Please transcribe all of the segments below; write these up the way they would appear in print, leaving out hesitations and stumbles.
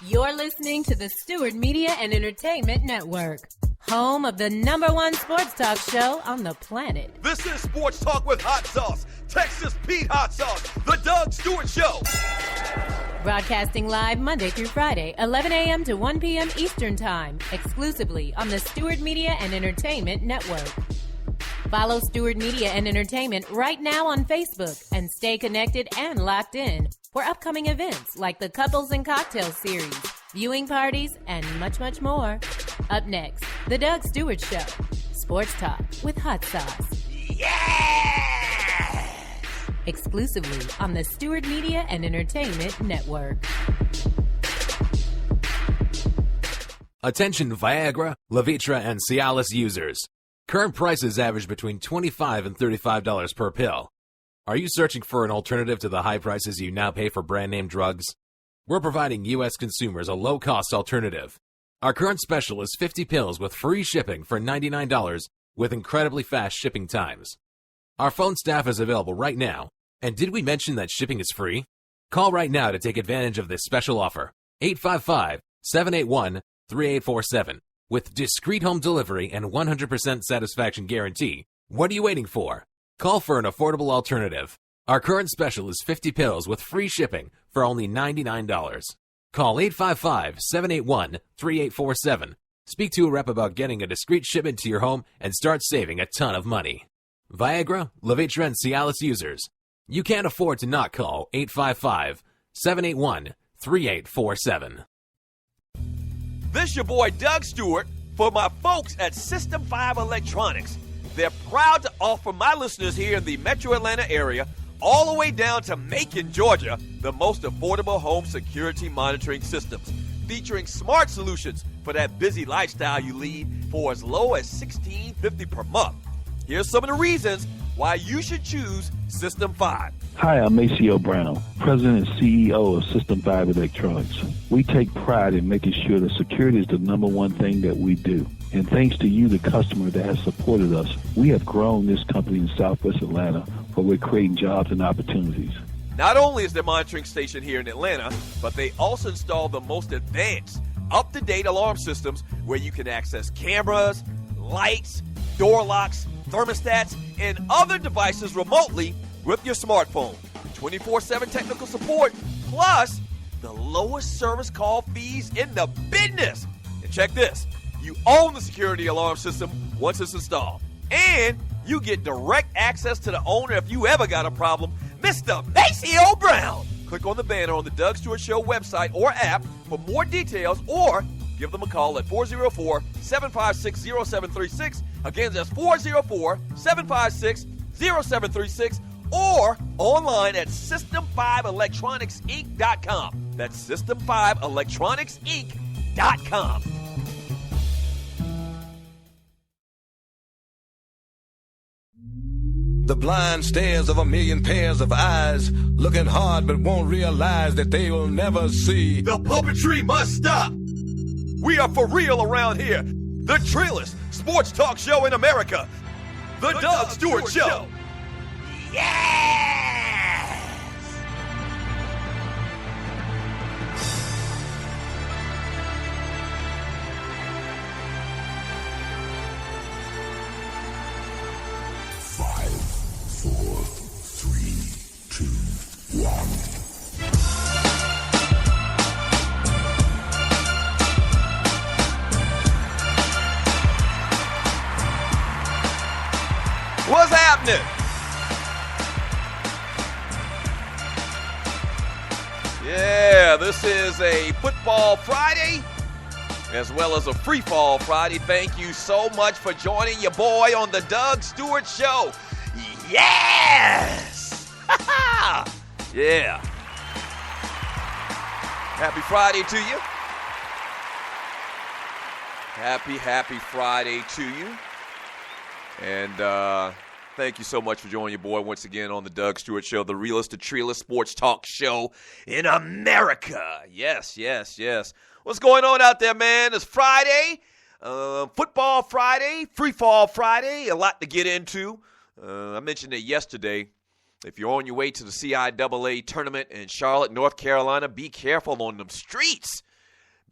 You're listening to the Stewart Media and Entertainment Network, home of the #1 sports talk show on the planet. This is Sports Talk with Hot Sauce, Texas Pete Hot Sauce, the Doug Stewart Show. Broadcasting live Monday through Friday, 11 a.m. to 1 p.m. Eastern Time, exclusively on the Stewart Media and Entertainment Network. Follow Stewart Media and Entertainment right now on Facebook and stay connected and locked in for upcoming events like the Couples and Cocktails series, viewing parties, and much, much more. Up next, The Doug Stewart Show, Sports Talk with Hot Sauce. Yeah! Exclusively on the Stewart Media and Entertainment Network. Attention Viagra, Levitra, and Cialis users. Current prices average between $25 and $35 per pill. Are you searching for an alternative to the high prices you now pay for brand name drugs? We're providing U.S. consumers a low-cost alternative. Our current special is 50 pills with free shipping for $99 with incredibly fast shipping times. Our phone staff is available right now. And did we mention that shipping is free? Call right now to take advantage of this special offer. 855-781-3847. With discreet home delivery and 100% satisfaction guarantee. What are you waiting for? Call for an affordable alternative. Our current special is 50 pills with free shipping for only $99. Call 855-781-3847. Speak to a rep about getting a discreet shipment to your home and start saving a ton of money. Viagra, Levitra, and Cialis users. You can't afford to not call 855-781-3847. This your boy Doug Stewart for my folks at System 5 Electronics. They're proud to offer my listeners here in the metro Atlanta area all the way down to Macon, Georgia, the most affordable home security monitoring systems, featuring smart solutions for that busy lifestyle you lead for as low as $16.50 per month. Here's some of the reasons why you should choose System 5. Hi, I'm Maceo Brown, President and CEO of System 5 Electronics. We take pride in making sure that security is the #1 thing that we do. And thanks to you, the customer that has supported us, we have grown this company in Southwest Atlanta, where we're creating jobs and opportunities. Not only is their monitoring station here in Atlanta, but they also install the most advanced, up-to-date alarm systems where you can access cameras, lights, door locks, thermostats, and other devices remotely with your smartphone. 24/7 technical support, plus the lowest service call fees in the business. And check this, you own the security alarm system once it's installed. And you get direct access to the owner if you ever got a problem, Mr. Maceo Brown. Click on the banner on the Doug Stewart Show website or app for more details, or give them a call at 404-756-0736. Again, that's 404-756-0736. Or online at System5ElectronicsInc.com. That's System5ElectronicsInc.com. The blind stares of a million pairs of eyes, looking hard but won't realize that they will never see. The puppetry must stop. We are for real around here. The trillest sports talk show in America. The Doug Stewart Show. Yes! Five, four, three, two, one. What's happening? Yeah, this is a Football Friday as well as a Free Fall Friday. Thank you so much for joining your boy on the Doug Stewart Show. Yes! Yeah. Happy Friday to you. Happy Friday to you. And thank you so much for joining your boy once again on the Doug Stewart Show, the realest to treeless sports talk show in America. Yes. What's going on out there, man? It's Friday, Football Friday, Free Fall Friday, a lot to get into. I mentioned it yesterday. If you're on your way to the CIAA tournament in Charlotte, North Carolina, be careful on them streets.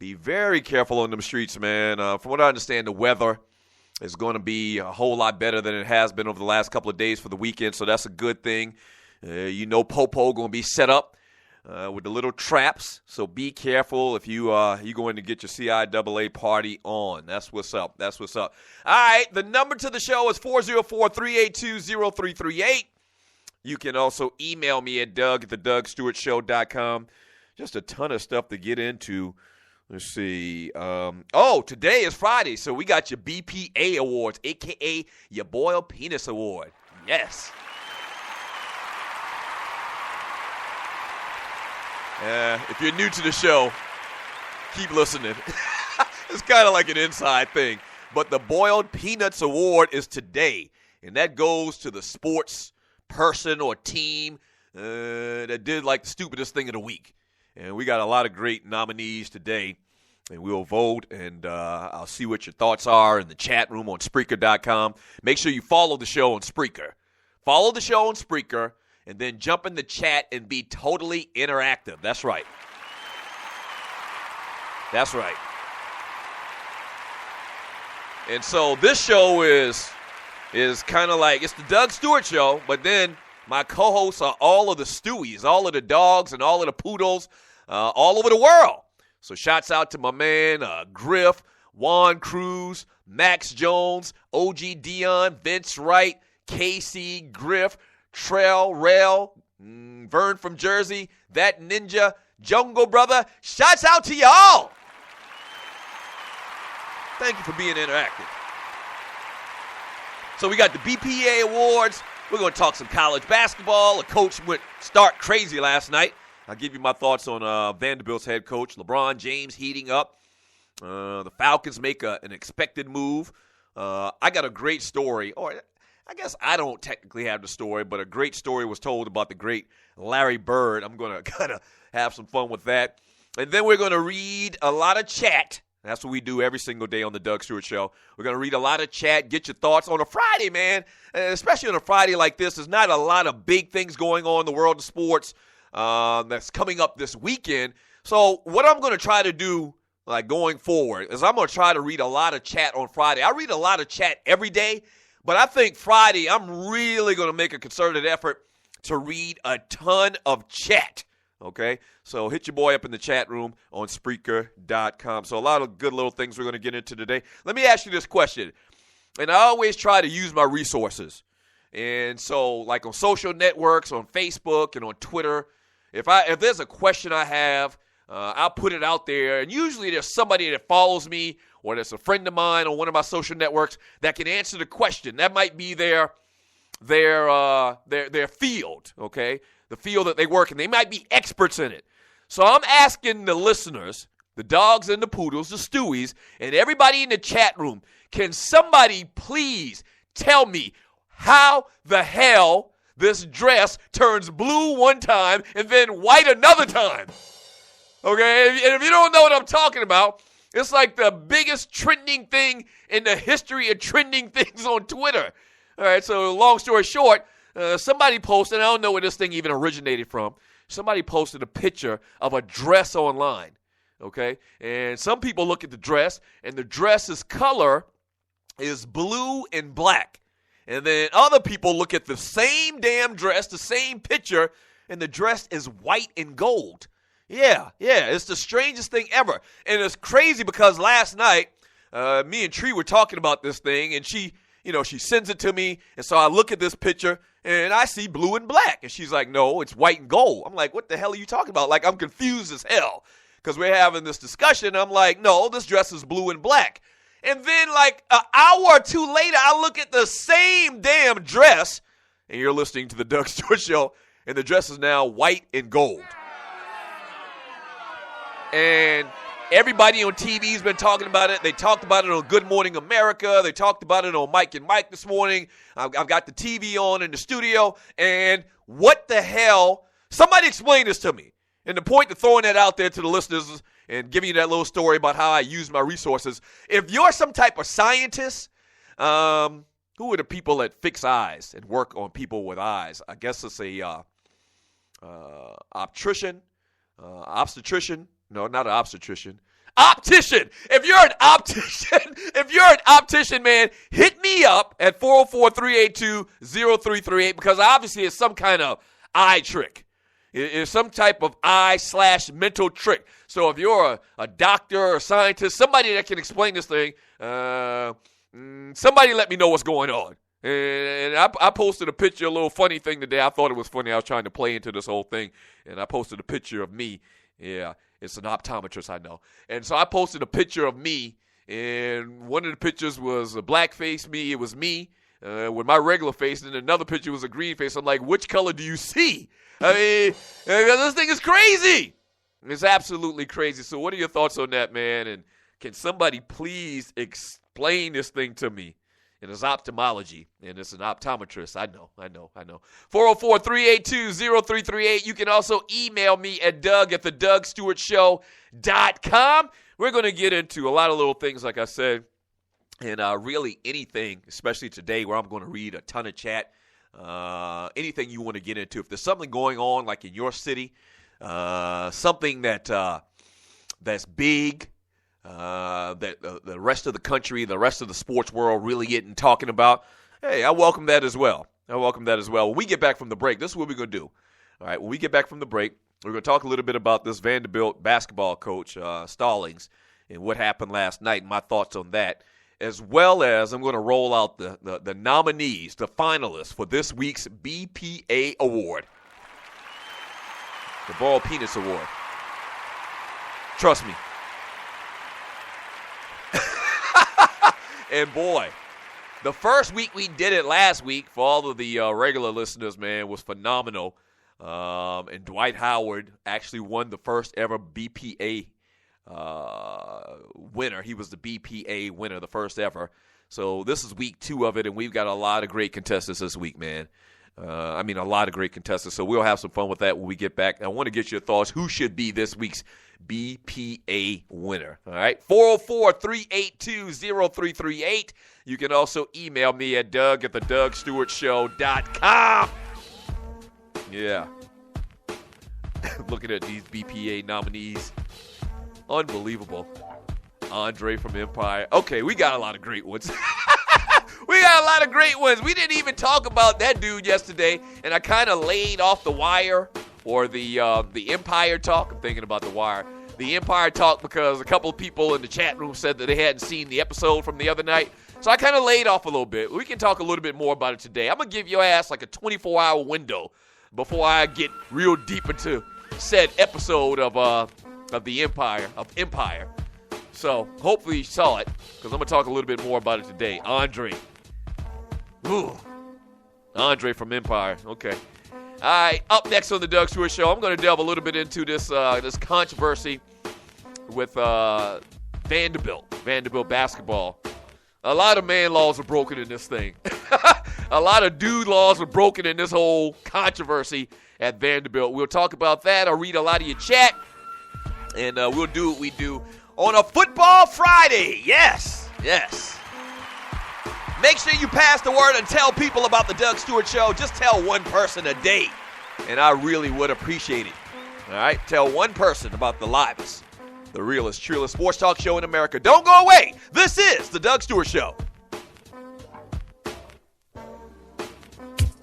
Be very careful on them streets, man. From what I understand, the weather is going to be a whole lot better than it has been over the last couple of days for the weekend, so that's a good thing. Popo going to be set up with the little traps, so be careful if you going to get your CIAA party on. That's what's up. That's what's up. All right, the number to the show is 404-382-0338. You can also email me at Doug@thedougstewartshow.com. Just a ton of stuff to get into. Let's see. Today is Friday, so we got your BPA Awards, a.k.a. your Boiled Penis Award. Yes. If you're new to the show, keep listening. It's kind of like an inside thing. But the Boiled Peanuts Award is today, and that goes to the sports person or team that did like the stupidest thing of the week. And we got a lot of great nominees today, and we'll vote, and I'll see what your thoughts are in the chat room on Spreaker.com. Make sure you follow the show on Spreaker. Follow the show on Spreaker, and then jump in the chat and be totally interactive. That's right. That's right. And so this show is kind of like, it's the Doug Stewart Show, but then my co-hosts are all of the Stewies, all of the dogs, and all of the poodles all over the world. So shouts out to my man Griff, Juan Cruz, Max Jones, OG Dion, Vince Wright, Casey, Griff, Trell, Rail, Vern from Jersey, That Ninja, Jungle Brother. Shouts out to y'all. Thank you for being interactive. So we got the BPA Awards. We're going to talk some college basketball. The coach went stark crazy last night. I'll give you my thoughts on Vanderbilt's head coach, LeBron James, heating up. The Falcons make an expected move. I got a great story, or I guess I don't technically have the story, but a great story was told about the great Larry Bird. I'm going to kind of have some fun with that. And then we're going to read a lot of chat. That's what we do every single day on the Doug Stewart Show. We're going to read a lot of chat, get your thoughts on a Friday, man. And especially on a Friday like this, there's not a lot of big things going on in the world of sports that's coming up this weekend. So what I'm going to try to do, like going forward, is I'm going to try to read a lot of chat on Friday. I read a lot of chat every day, but I think Friday I'm really going to make a concerted effort to read a ton of chat. Okay, so hit your boy up in the chat room on Spreaker.com. So a lot of good little things we're going to get into today. Let me ask you this question, and I always try to use my resources. And so, like on social networks, on Facebook and on Twitter, if there's a question I have, I'll put it out there. And usually there's somebody that follows me or that's a friend of mine on one of my social networks that can answer the question. That might be their field, okay? The field that they work in. They might be experts in it. So I'm asking the listeners, the dogs and the poodles, the Stewies, and everybody in the chat room, can somebody please tell me how the hell this dress turns blue one time and then white another time? Okay? And if you don't know what I'm talking about, it's like the biggest trending thing in the history of trending things on Twitter. All right, so long story short, somebody posted, I don't know where this thing even originated from, somebody posted a picture of a dress online, okay? And some people look at the dress, and the dress's color is blue and black. And then other people look at the same damn dress, the same picture, and the dress is white and gold. Yeah, it's the strangest thing ever. And it's crazy because last night, me and Tree were talking about this thing, and she sends it to me, and so I look at this picture, and I see blue and black. And she's like, no, it's white and gold. I'm like, what the hell are you talking about? Like, I'm confused as hell because we're having this discussion. I'm like, no, this dress is blue and black. And then like an hour or two later, I look at the same damn dress, and you're listening to the Doug Stewart Show, and the dress is now white and gold. And everybody on TV has been talking about it. They talked about it on Good Morning America. They talked about it on Mike and Mike this morning. I've got the TV on in the studio. And what the hell? Somebody explain this to me. And the point of throwing that out there to the listeners and giving you that little story about how I use my resources, if you're some type of scientist, who are the people that fix eyes and work on people with eyes? I guess it's a obstetrician. No, not an obstetrician. optician. If you're an optician, man, hit me up at 404-382-0338 because obviously it's some kind of eye trick. It's some type of eye/mental trick. So if you're a doctor or a scientist, somebody that can explain this thing, somebody let me know what's going on. And I posted a picture, a little funny thing today. I thought it was funny. I was trying to play into this whole thing, and I posted a picture of me. Yeah, it's an optometrist, I know. And so I posted a picture of me, and one of the pictures was a black face me. It was me with my regular face, and another picture was a green face. I'm like, which color do you see? I mean, this thing is crazy. It's absolutely crazy. So what are your thoughts on that, man? And can somebody please explain this thing to me? And it's ophthalmology, and it's an optometrist. I know. 404-382-0338. You can also email me at doug@thedougstewartshow.com. We're going to get into a lot of little things, like I said, and really anything, especially today where I'm going to read a ton of chat. Anything you want to get into. If there's something going on, like in your city, something that's big, that the rest of the country, the rest of the sports world really getting talking about, hey, I welcome that as well. When we get back from the break, this is what we're going to do. All right, when we get back from the break, we're going to talk a little bit about this Vanderbilt basketball coach, Stallings, and what happened last night, and my thoughts on that, as well as I'm going to roll out the nominees, the finalists for this week's BPA Award, the Ball Penis Award. Trust me. And boy, the first week we did it last week, for all of the regular listeners, man, was phenomenal. And Dwight Howard actually won the first ever BPA winner. He was the BPA winner, the first ever. So this is week 2 of it, and we've got a lot of great contestants this week, man. A lot of great contestants. So we'll have some fun with that when we get back. I want to get your thoughts. Who should be this week's BPA winner? All right, 404-382-0338. You can also email me at doug@thedougstewartshow.com. Yeah. Looking at these BPA nominees. Unbelievable. Andre from Empire. Okay, we got a lot of great ones. We didn't even talk about that dude yesterday, and I kind of laid off the wire or the Empire talk. I'm thinking about the wire. The Empire talk because a couple of people in the chat room said that they hadn't seen the episode from the other night. So I kind of laid off a little bit. We can talk a little bit more about it today. I'm going to give your ass like a 24-hour window before I get real deep into said episode of the Empire. So hopefully you saw it, because I'm going to talk a little bit more about it today. Andre. Ooh. Andre from Empire. Okay. All right, up next on the Doug Stewart Show, I'm going to delve a little bit into this controversy with Vanderbilt basketball. A lot of man laws are broken in this thing. A lot of dude laws are broken in this whole controversy at Vanderbilt. We'll talk about that. I'll read a lot of your chat, and we'll do what we do on a Football Friday. Yes. Make sure you pass the word and tell people about the Doug Stewart Show. Just tell one person a day, and I really would appreciate it. All right? Tell one person about the livest, the realest, truest sports talk show in America. Don't go away. This is the Doug Stewart Show.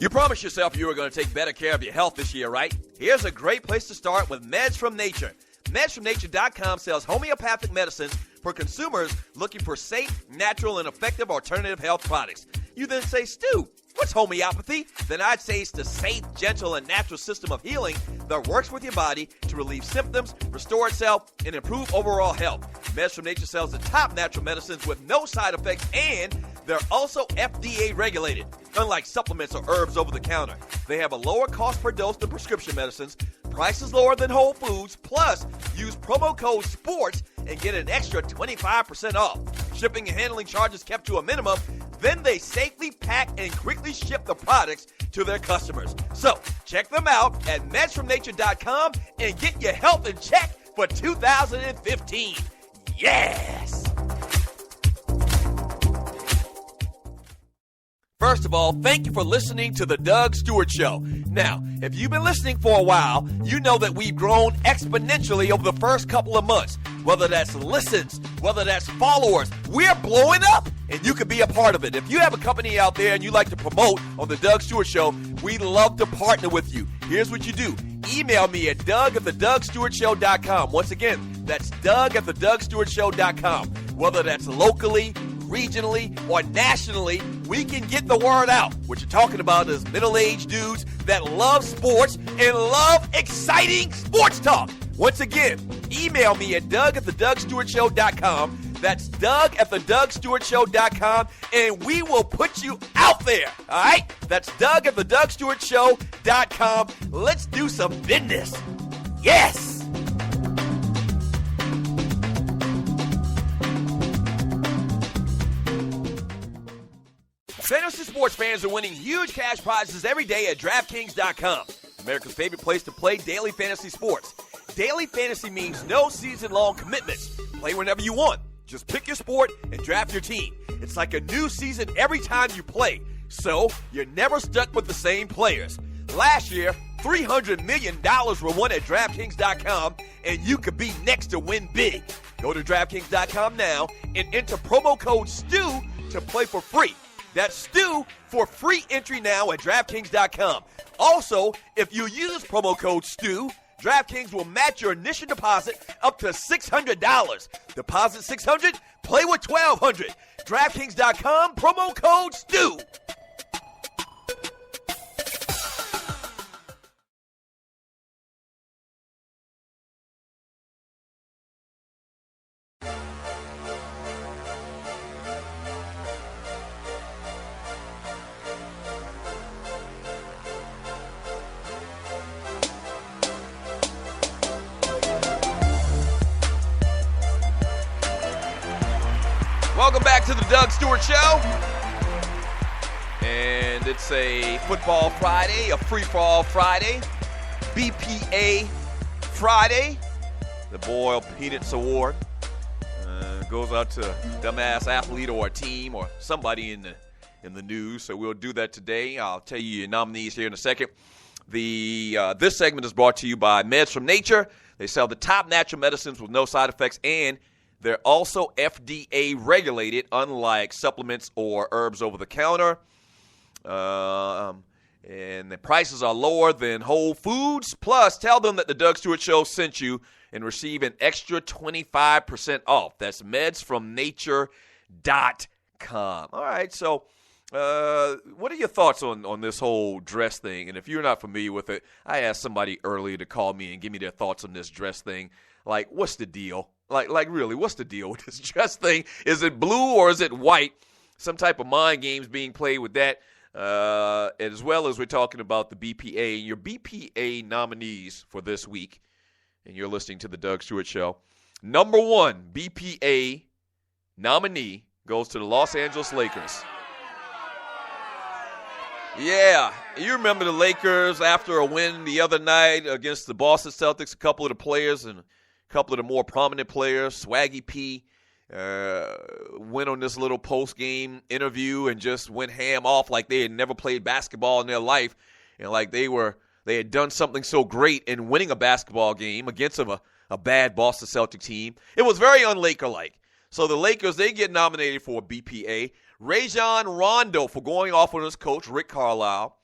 You promised yourself you were going to take better care of your health this year, right? Here's a great place to start with Meds from Nature. MedsFromNature.com sells homeopathic medicines for consumers looking for safe, natural, and effective alternative health products. You then say, Stu, what's homeopathy? Then I'd say it's the safe, gentle, and natural system of healing that works with your body to relieve symptoms, restore itself, and improve overall health. Meds from Nature sells the top natural medicines with no side effects, and they're also FDA regulated. Unlike supplements or herbs over the counter, they have a lower cost per dose than prescription medicines, prices lower than Whole Foods, plus use promo code SPORTS and get an extra 25% off. Shipping and handling charges kept to a minimum. Then they safely pack and quickly ship the products to their customers. So check them out at medsfromnature.com and get your health in check for 2015. Yes! First of all, thank you for listening to the Doug Stewart Show. Now, if you've been listening for a while, you know that we've grown exponentially over the first couple of months. whether that's listens, whether that's followers. We're blowing up, and you can be a part of it. If you have a company out there and you like to promote on the Doug Stewart Show, we'd love to partner with you. Here's what you do. Email me at doug@thedougstewartshow.com. Once again, that's doug@thedougstewartshow.com. Whether that's locally, regionally, or nationally, we can get the word out. What you're talking about is middle-aged dudes that love sports and love exciting sports talk. Once again, email me at doug@thedougstewartshow.com. That's doug@thedougstewartshow.com, and we will put you out there, all right? That's doug@thedougstewartshow.com. Let's do some business. Yes! Fantasy sports fans are winning huge cash prizes every day at DraftKings.com, America's favorite place to play daily fantasy sports. Daily fantasy means no season-long commitments. Play whenever you want. Just pick your sport and draft your team. It's like a new season every time you play, so you're never stuck with the same players. Last year, $300 million were won at DraftKings.com, and you could be next to win big. Go to DraftKings.com now and enter promo code STU to play for free. That's STU for free entry now at DraftKings.com. Also, if you use promo code STU, DraftKings will match your initial deposit up to $600. Deposit $600, play with $1,200. DraftKings.com, promo code STU. Welcome back to the Doug Stewart Show. And it's a football Friday, a free-for-all Friday, BPA Friday. The Boyle Peanuts Award goes out to dumbass athlete or a team or somebody in the news. So we'll do that today. I'll tell you your nominees here in a second. This segment is brought to you by Meds from Nature. They sell the top natural medicines with no side effects, and they're also FDA regulated, unlike supplements or herbs over the counter. And the prices are lower than Whole Foods. Plus, tell them that the Doug Stewart Show sent you and receive an extra 25% off. That's medsfromnature.com. All right, so what are your thoughts on this whole dress thing? And if you're not familiar with it, I asked somebody earlier to call me and give me their thoughts on this dress thing. Like, what's the deal? Like really, what's the deal with this dress thing? Is it blue or is it white? Some type of mind games being played with that, as well as we're talking about the BPA. Your BPA nominees for this week, and you're listening to the Doug Stewart Show. Number one BPA nominee goes to the Los Angeles Lakers. Yeah, you remember the Lakers after a win the other night against the Boston Celtics, a couple of the players and couple of the more prominent players, Swaggy P, went on this little post-game interview and just went ham off like they had never played basketball in their life, and like they had done something so great in winning a basketball game against a bad Boston Celtic team. It was very un-Laker-like. So the Lakers, they get nominated for a BPA. Rajon Rondo for going off on his coach, Rick Carlisle.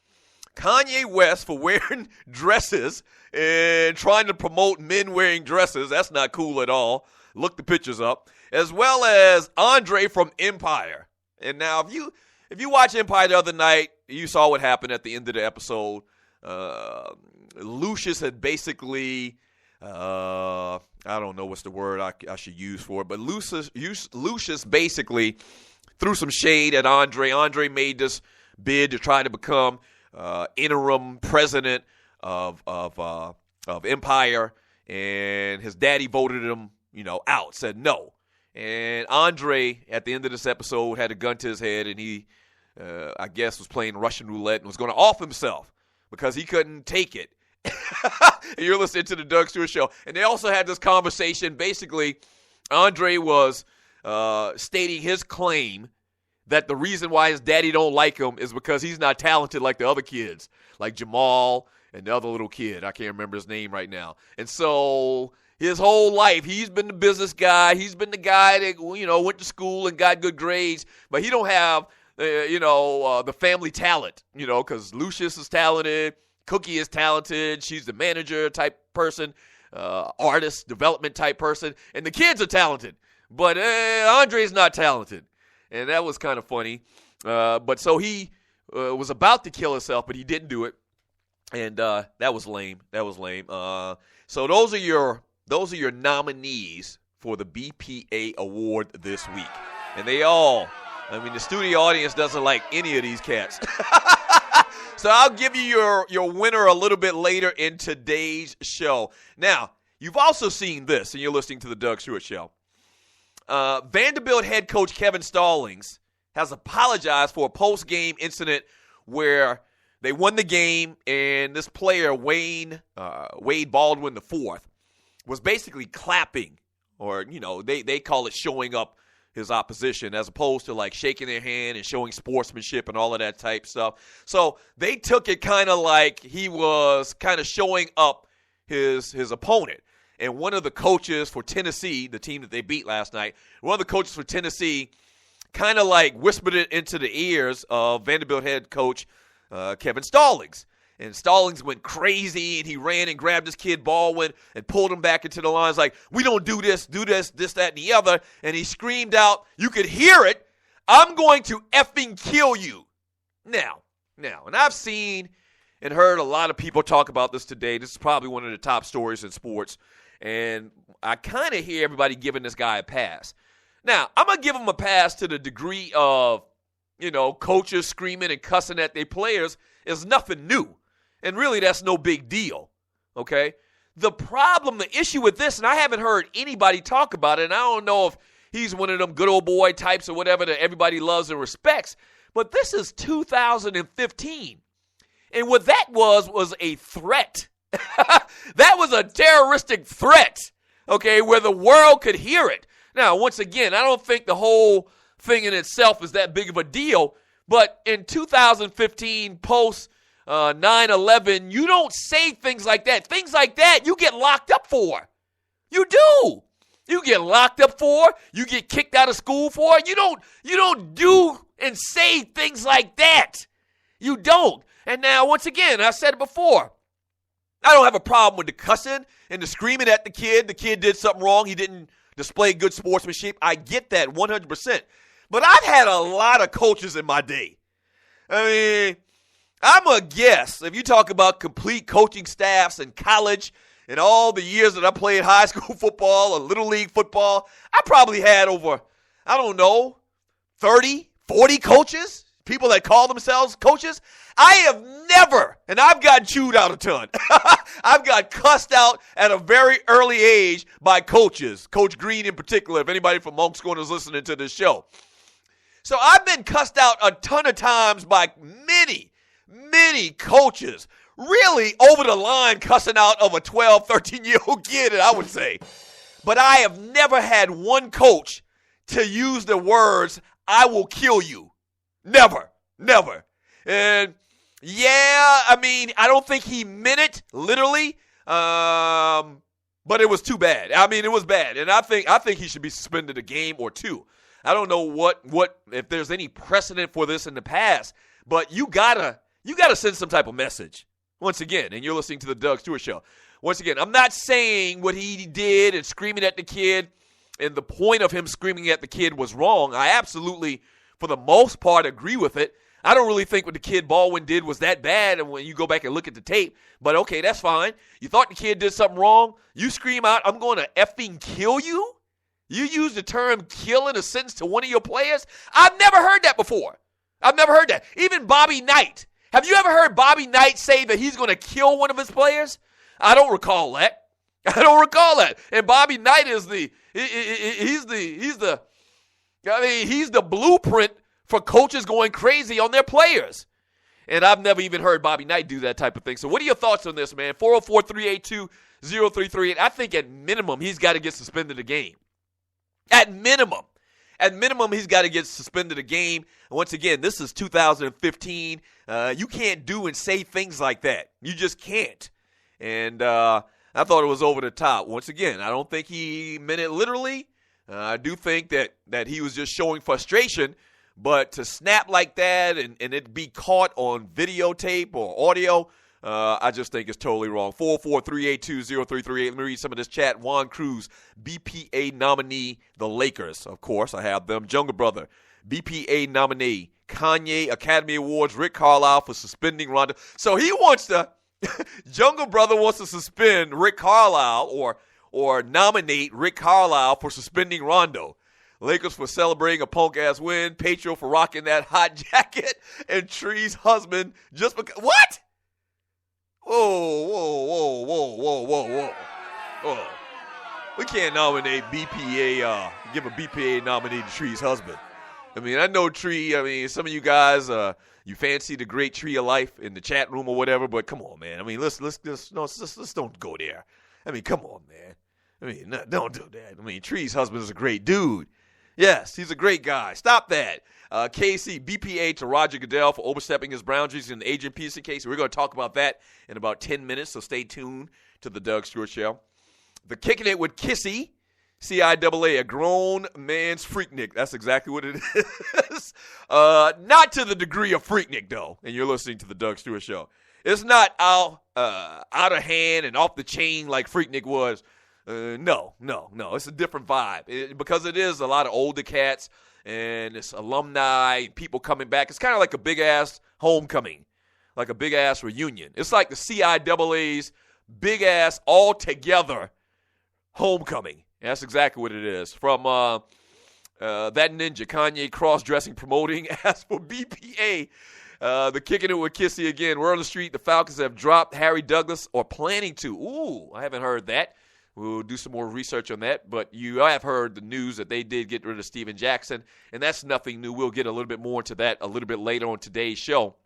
Kanye West for wearing dresses and trying to promote men wearing dresses. That's not cool at all. Look the pictures up. As well as Andre from Empire. And now, if you watch Empire the other night, you saw what happened at the end of the episode. Lucius had basically, I don't know what's the word I should use for it, but Lucius basically threw some shade at Andre. Andre made this bid to try to become interim president of Empire, and his daddy voted him, out, said no. And Andre, at the end of this episode, had a gun to his head, and he, I guess, was playing Russian roulette and was going to off himself because he couldn't take it. And you're listening to the Doug Stewart Show. And they also had this conversation. Basically, Andre was stating his claim that the reason why his daddy don't like him is because he's not talented like the other kids, like Jamal and the other little kid. I can't remember his name right now. And so his whole life, he's been the business guy. He's been the guy that, went to school and got good grades, but he don't have, the family talent, because Lucius is talented, Cookie is talented, she's the manager type person, artist, development type person, and the kids are talented, but Andre's not talented, and that was kind of funny. But so he was about to kill himself, but he didn't do it, and that was lame. So those are your nominees for the BPA award this week, and the studio audience doesn't like any of these cats. So I'll give you your winner a little bit later in today's show. Now, you've also seen this, and you're listening to the Doug Stewart Show. Vanderbilt head coach Kevin Stallings has apologized for a post-game incident where they won the game, and this player, Wade Baldwin IV, was basically clapping, or, they call it showing up his opposition, as opposed to like shaking their hand and showing sportsmanship and all of that type stuff. So they took it kind of like he was kind of showing up his opponent. And one of the coaches for Tennessee, the team that they beat last night, one of the coaches for Tennessee kind of like whispered it into the ears of Vanderbilt head coach Kevin Stallings. And Stallings went crazy, and he ran and grabbed this kid Baldwin and pulled him back into the lines like, we don't do this, that, and the other. And he screamed out, you could hear it, I'm going to effing kill you. Now, and I've seen and heard a lot of people talk about this today. This is probably one of the top stories in sports. And I kind of hear everybody giving this guy a pass. Now, I'm going to give him a pass to the degree of, coaches screaming and cussing at their players is nothing new. And really, that's no big deal, okay? The issue with this, and I haven't heard anybody talk about it, and I don't know if he's one of them good old boy types or whatever that everybody loves and respects, but this is 2015. And what that was a threat. That was a terroristic threat, okay, where the world could hear it. Now, once again, I don't think the whole thing in itself is that big of a deal, but in 2015, post 9/11, you don't say things like that. Things like that you get locked up for. You do. You get locked up for. You get kicked out of school for. You don't do and say things like that. You don't. And now, once again, I said it before, I don't have a problem with the cussing and the screaming at the kid. The kid did something wrong. He didn't display good sportsmanship. I get that 100%. But I've had a lot of coaches in my day. I mean, I'm a guess, if you talk about complete coaching staffs in college and all the years that I played high school football or little league football, I probably had over, 30, 40 coaches, people that call themselves coaches. I have never, and I've gotten chewed out a ton. I've got cussed out at a very early age by coaches, Coach Green in particular, if anybody from Monk's Corner is listening to this show. So I've been cussed out a ton of times by many coaches, really over the line cussing out of a 12, 13-year-old kid, I would say. But I have never had one coach to use the words, I will kill you. Never. And I don't think he meant it literally, but it was too bad. It was bad. And I think he should be suspended a game or two. I don't know what if there's any precedent for this in the past, but you gotta send some type of message. Once again, and you're listening to the Doug Stewart Show. Once again, I'm not saying what he did and screaming at the kid and the point of him screaming at the kid was wrong. I absolutely, for the most part, agree with it. I don't really think what the kid Baldwin did was that bad, and when you go back and look at the tape, but okay, that's fine. You thought the kid did something wrong, you scream out, I'm going to effing kill you? You use the term kill in a sentence to one of your players? I've never heard that before. I've never heard that. Even Bobby Knight. Have you ever heard Bobby Knight say that he's going to kill one of his players? I don't recall that. And Bobby Knight is he's the blueprint for coaches going crazy on their players. And I've never even heard Bobby Knight do that type of thing. So what are your thoughts on this, man? 404-382-0338. I think at minimum he's got to get suspended a game. At minimum. At minimum, he's got to get suspended a game. And once again, this is 2015. You can't do and say things like that. You just can't. And I thought it was over the top. Once again, I don't think he meant it literally. I do think that he was just showing frustration. But to snap like that and it be caught on videotape or audio, I just think it's totally wrong. 443820338. Let me read some of this chat. Juan Cruz, BPA nominee, the Lakers. Of course, I have them. Jungle Brother, BPA nominee. Kanye, Academy Awards, Rick Carlisle for suspending Rondo. So he wants to, Jungle Brother wants to suspend Rick Carlisle or nominate Rick Carlisle for suspending Rondo. Lakers for celebrating a punk-ass win. Patrio for rocking that hot jacket. And Tree's husband just because. What? Whoa. We can't nominate BPA, give a BPA nominee to Tree's husband. I mean, I know Tree. I mean, some of you guys, you fancy the great Tree of Life in the chat room or whatever, but come on, man. I mean, let's don't go there. I mean, come on, man. I mean, no, don't do that. I mean, Tree's husband is a great dude. Yes, he's a great guy. Stop that. KC, BPA to Roger Goodell for overstepping his boundaries in the Adrian Peterson case. We're going to talk about that in about 10 minutes, so stay tuned to the Doug Stewart Show. The Kicking It with Kissy, CIAA, a grown man's Freaknik. That's exactly what it is. Not to the degree of Freaknik, though, and you're listening to the Doug Stewart Show. It's not out of hand and off the chain like Freaknik was. No. It's a different vibe because it is a lot of older cats and it's alumni, people coming back. It's kind of like a big-ass homecoming, like a big-ass reunion. It's like the CIAA's big-ass all-together homecoming. That's exactly what it is. From that ninja, Kanye cross-dressing promoting. As for BPA, the Kicking It with Kissy again. Word on the street, the Falcons have dropped Harry Douglas or planning to. Ooh, I haven't heard that. We'll do some more research on that. But you have heard the news that they did get rid of Steven Jackson, and that's nothing new. We'll get a little bit more into that a little bit later on today's show.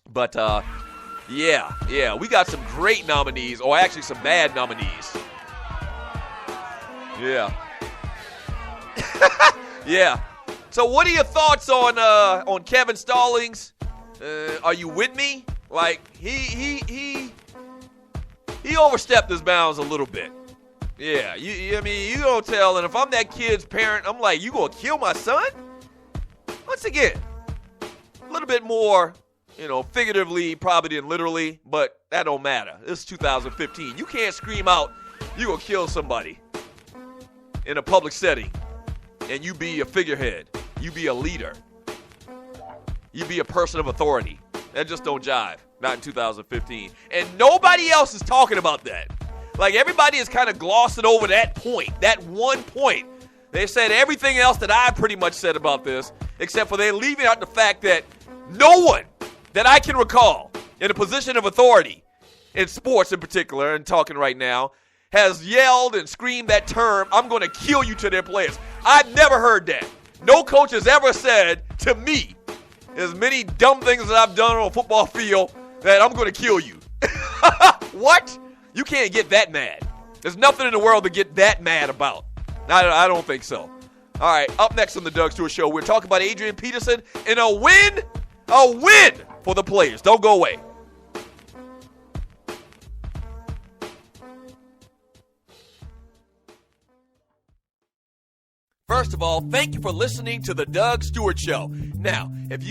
But, yeah, we got some great nominees, or actually some bad nominees. Yeah. Yeah. So what are your thoughts on Kevin Stallings? Are you with me? Like, he overstepped his bounds a little bit. Yeah, I mean, you don't tell, and if I'm that kid's parent, I'm like, you gonna kill my son? Once again, a little bit more, figuratively probably than literally, but that don't matter. This is 2015. You can't scream out, you gonna kill somebody in a public setting, and you be a figurehead. You be a leader. You be a person of authority. That just don't jive. Not in 2015. And nobody else is talking about that. Like, everybody is kind of glossing over that point, that one point. They said everything else that I pretty much said about this, except for they're leaving out the fact that no one that I can recall in a position of authority, in sports in particular, and talking right now, has yelled and screamed that term, I'm going to kill you, to their players. I've never heard that. No coach has ever said to me, as many dumb things that I've done on a football field, that I'm going to kill you. What? You can't get that mad. There's nothing in the world to get that mad about. I don't think so. All right, up next on the Doug Stewart Show, we're talking about Adrian Peterson and a win for the players. Don't go away. First of all, thank you for listening to the Doug Stewart Show. Now, if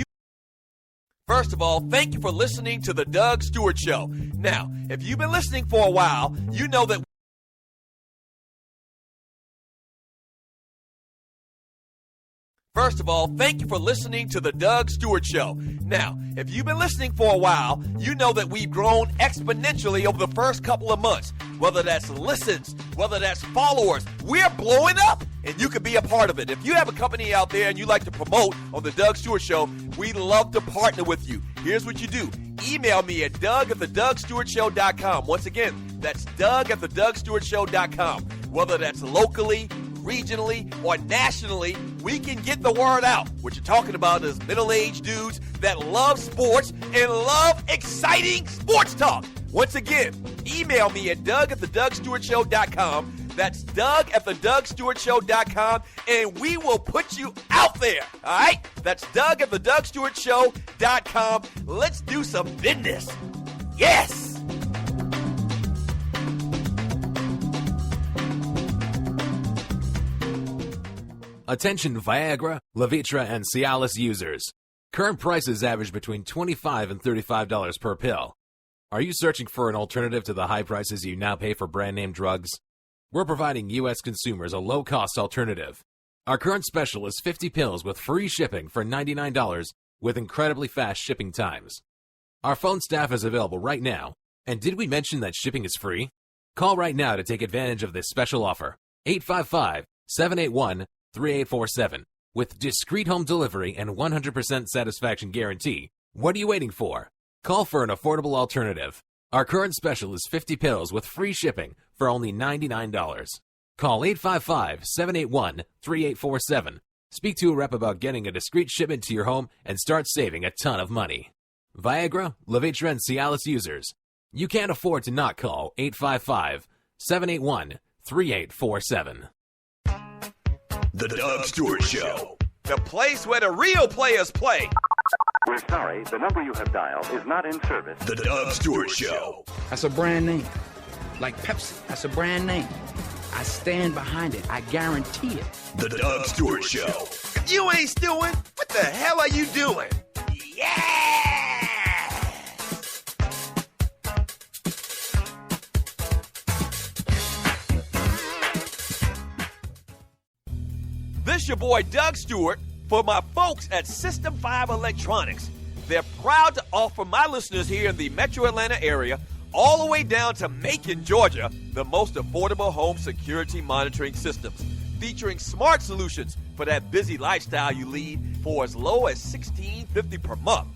you've been listening for a while, you know that First of all, thank you for listening to the Doug Stewart Show. Now, if you've been listening for a while, you know that we've grown exponentially over the first couple of months. Whether that's listens, whether that's followers, we're blowing up, and you can be a part of it. If you have a company out there and you like to promote on the Doug Stewart Show, we'd love to partner with you. Here's what you do. Email me at doug@thedougstewartshow.com. Once again, that's doug@thedougstewartshow.com. Whether that's locally, regionally, or nationally, we can get the word out. What you're talking about is middle-aged dudes that love sports and love exciting sports talk. Once again, email me at doug@thedougstewartshow.com. That's Doug at thedougstewartshow.com, and we will put you out there, all right? That's Doug at thedougstewartshow.com. Let's do some business. Yes! Attention Viagra, Levitra, and Cialis users. Current prices average between $25 and $35 per pill. Are you searching for an alternative to the high prices you now pay for brand name drugs? We're providing U.S. consumers a low-cost alternative. Our current special is 50 pills with free shipping for $99 with incredibly fast shipping times. Our phone staff is available right now. And did we mention that shipping is free? Call right now to take advantage of this special offer. 855-781-3847. With discreet home delivery and 100% satisfaction guarantee. What are you waiting for? Call for an affordable alternative. Our current special is 50 pills with free shipping for only $99. Call 855-781-3847. Speak to a rep about getting a discreet shipment to your home and start saving a ton of money. Viagra, Levitra, and Cialis users. You can't afford to not call 855-781-3847. The Doug Stewart Show. The place where the real players play. We're sorry, the number you have dialed is not in service. The Doug Stewart Show. That's a brand name. Like Pepsi, that's a brand name. I stand behind it. I guarantee it. The Doug Stewart Show. If you ain't stewing, what the hell are you doing? Yeah! This your boy Doug Stewart for my folks at System 5 Electronics. They're proud to offer my listeners here in the Metro Atlanta area all the way down to Macon, Georgia, the most affordable home security monitoring systems, featuring smart solutions for that busy lifestyle you lead for as low as $16.50 per month.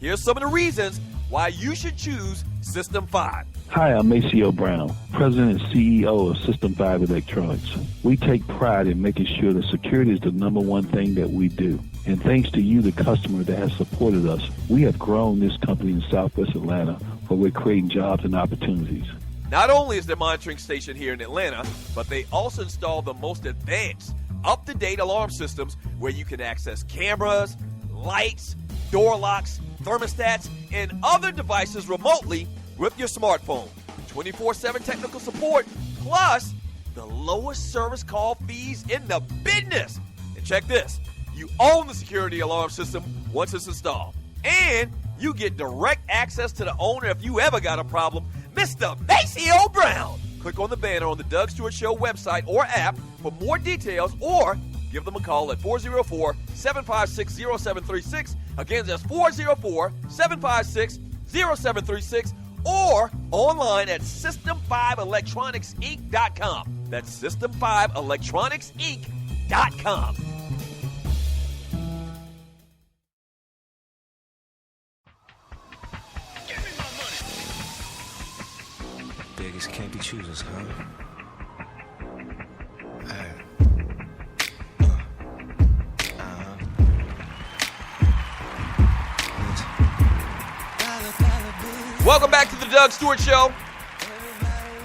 Here's some of the reasons why you should choose System 5. Hi, I'm Maceo Brown, President and CEO of System 5 Electronics. We take pride in making sure that security is the number one thing that we do. And thanks to you, the customer that has supported us, we have grown this company in Southwest Atlanta, where we're creating jobs and opportunities. Not only is their monitoring station here in Atlanta, but they also install the most advanced, up-to-date alarm systems where you can access cameras, lights, door locks, thermostats, and other devices remotely with your smartphone. 24/7 technical support, plus the lowest service call fees in the business. And check this, you own the security alarm system once it's installed. And you get direct access to the owner if you ever got a problem, Mr. Maceo Brown. Click on the banner on the Doug Stewart Show website or app for more details, or give them a call at 404-756-0736. Again, that's 404-756-0736, or online at System5electronicsinc.com. That's System5electronicsinc.com. Biggest can't be choosers, huh? Welcome back to the Doug Stewart Show.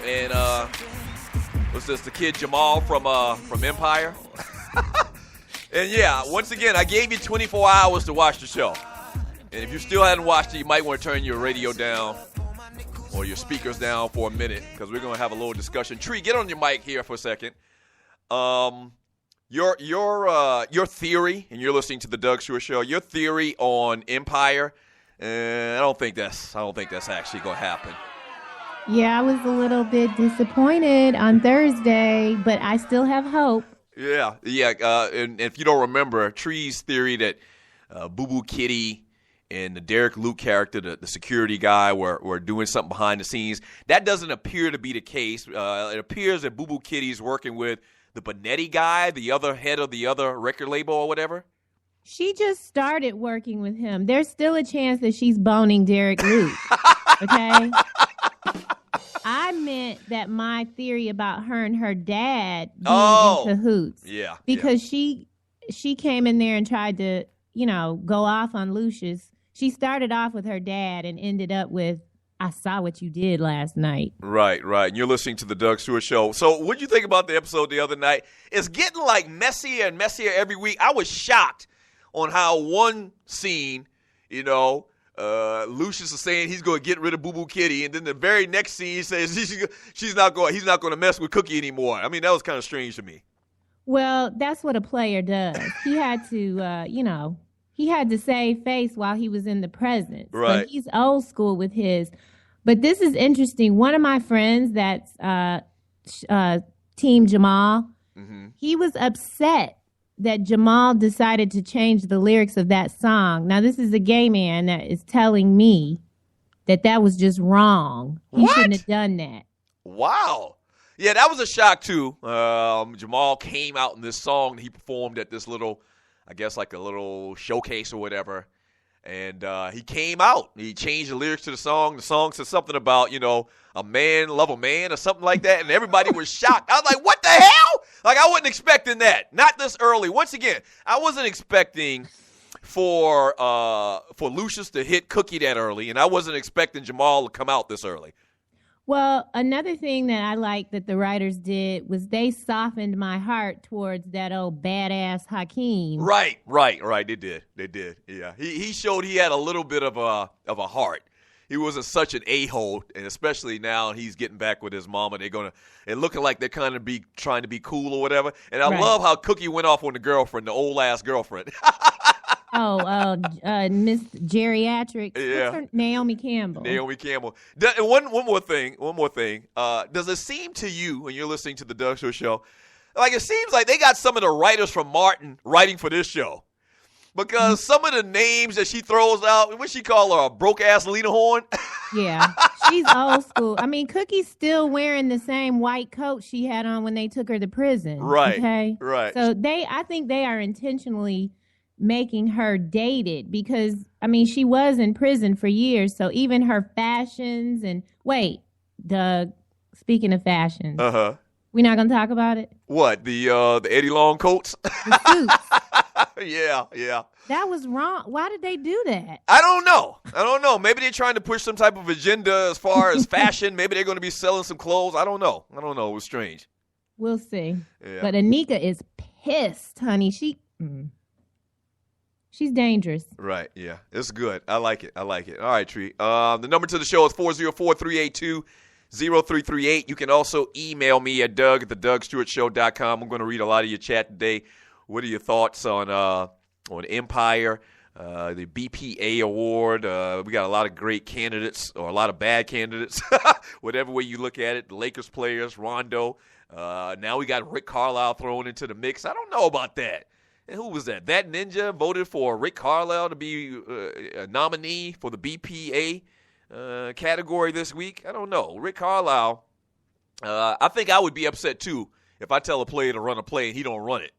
And what's this? The kid Jamal from Empire. And yeah, once again, I gave you 24 hours to watch the show. And if you still hadn't watched it, you might want to turn your radio down or your speakers down for a minute, because we're going to have a little discussion. Tree, get on your mic here for a second. Your theory, and you're listening to the Doug Stewart Show. Your theory on Empire. I don't think that's actually going to happen. Yeah, I was a little bit disappointed on Thursday, but I still have hope. Yeah. And if you don't remember, Tree's theory that Boo Boo Kitty and the Derek Luke character, the security guy, were doing something behind the scenes. That doesn't appear to be the case. It appears that Boo Boo Kitty's working with the Bonetti guy, the other head of the other record label or whatever. She just started working with him. There's still a chance that she's boning Derek Luke. Okay? I meant that my theory about her and her dad being in cahoots. Yeah. Because she came in there and tried to, go off on Lucius. She started off with her dad and ended up with, I saw what you did last night. Right. And you're listening to the Doug Stewart Show. So what did you think about the episode the other night? It's getting like messier and messier every week. I was shocked on how one scene, Lucius is saying he's going to get rid of Boo Boo Kitty, and then the very next scene he says he's not going to mess with Cookie anymore. I mean, that was kind of strange to me. Well, that's what a player does. He had to, he had to save face while he was in the present. Right. So he's old school with his. But this is interesting. One of my friends that's Team Jamal, he was upset that Jamal decided to change the lyrics of that song. Now, this is a gay man that is telling me that was just wrong. He shouldn't have done that. Wow. Yeah, that was a shock, too. Jamal came out in this song. He performed at this little, I guess like a little showcase or whatever. And he came out. He changed the lyrics to the song. The song said something about, a man love a man or something like that. And everybody was shocked. I was like, what the hell? Like, I wasn't expecting that. Not this early. Once again, I wasn't expecting for Lucius to hit Cookie that early. And I wasn't expecting Jamal to come out this early. Well, another thing that I like that the writers did was they softened my heart towards that old badass Hakeem. Right. They did. Yeah. He showed he had a little bit of a heart. He wasn't such an a-hole, and especially now he's getting back with his mama. It looking like they're kind of trying to be cool or whatever. And I love how Cookie went off on the girlfriend, the old ass girlfriend. Miss Geriatric. Yeah. What's her? Naomi Campbell. And one more thing. Does it seem to you, when you're listening to the Doug Stewart Show, like it seems like they got some of the writers from Martin writing for this show? Because some of the names that she throws out, what she call her, a broke-ass Lena Horne? Yeah, she's old school. I mean, Cookie's still wearing the same white coat she had on when they took her to prison. Right, okay? right. So I think they are intentionally making her dated because, I mean, she was in prison for years. So even her fashions and, wait, Doug, speaking of fashions. Uh-huh. We're not going to talk about it? What, the Eddie Long coats? The suits. Yeah. That was wrong. Why did they do that? I don't know. Maybe they're trying to push some type of agenda as far as fashion. Maybe they're going to be selling some clothes. I don't know. It was strange. We'll see. Yeah. But Anika is pissed, honey. She's dangerous. Right, yeah. It's good. I like it. All right, Tree. The number to the show is 404-382-0338. You can also email me at Doug@thedugstewartshow.com. I'm going to read a lot of your chat today. What are your thoughts on Empire, the BPA award? We got a lot of great candidates or a lot of bad candidates, whatever way you look at it. The Lakers players, Rondo. Now we got Rick Carlisle thrown into the mix. I don't know about that. And who was that? That Ninja voted for Rick Carlisle to be a nominee for the BPA category this week. I don't know. Rick Carlisle, I think I would be upset too if I tell a player to run a play and he don't run it.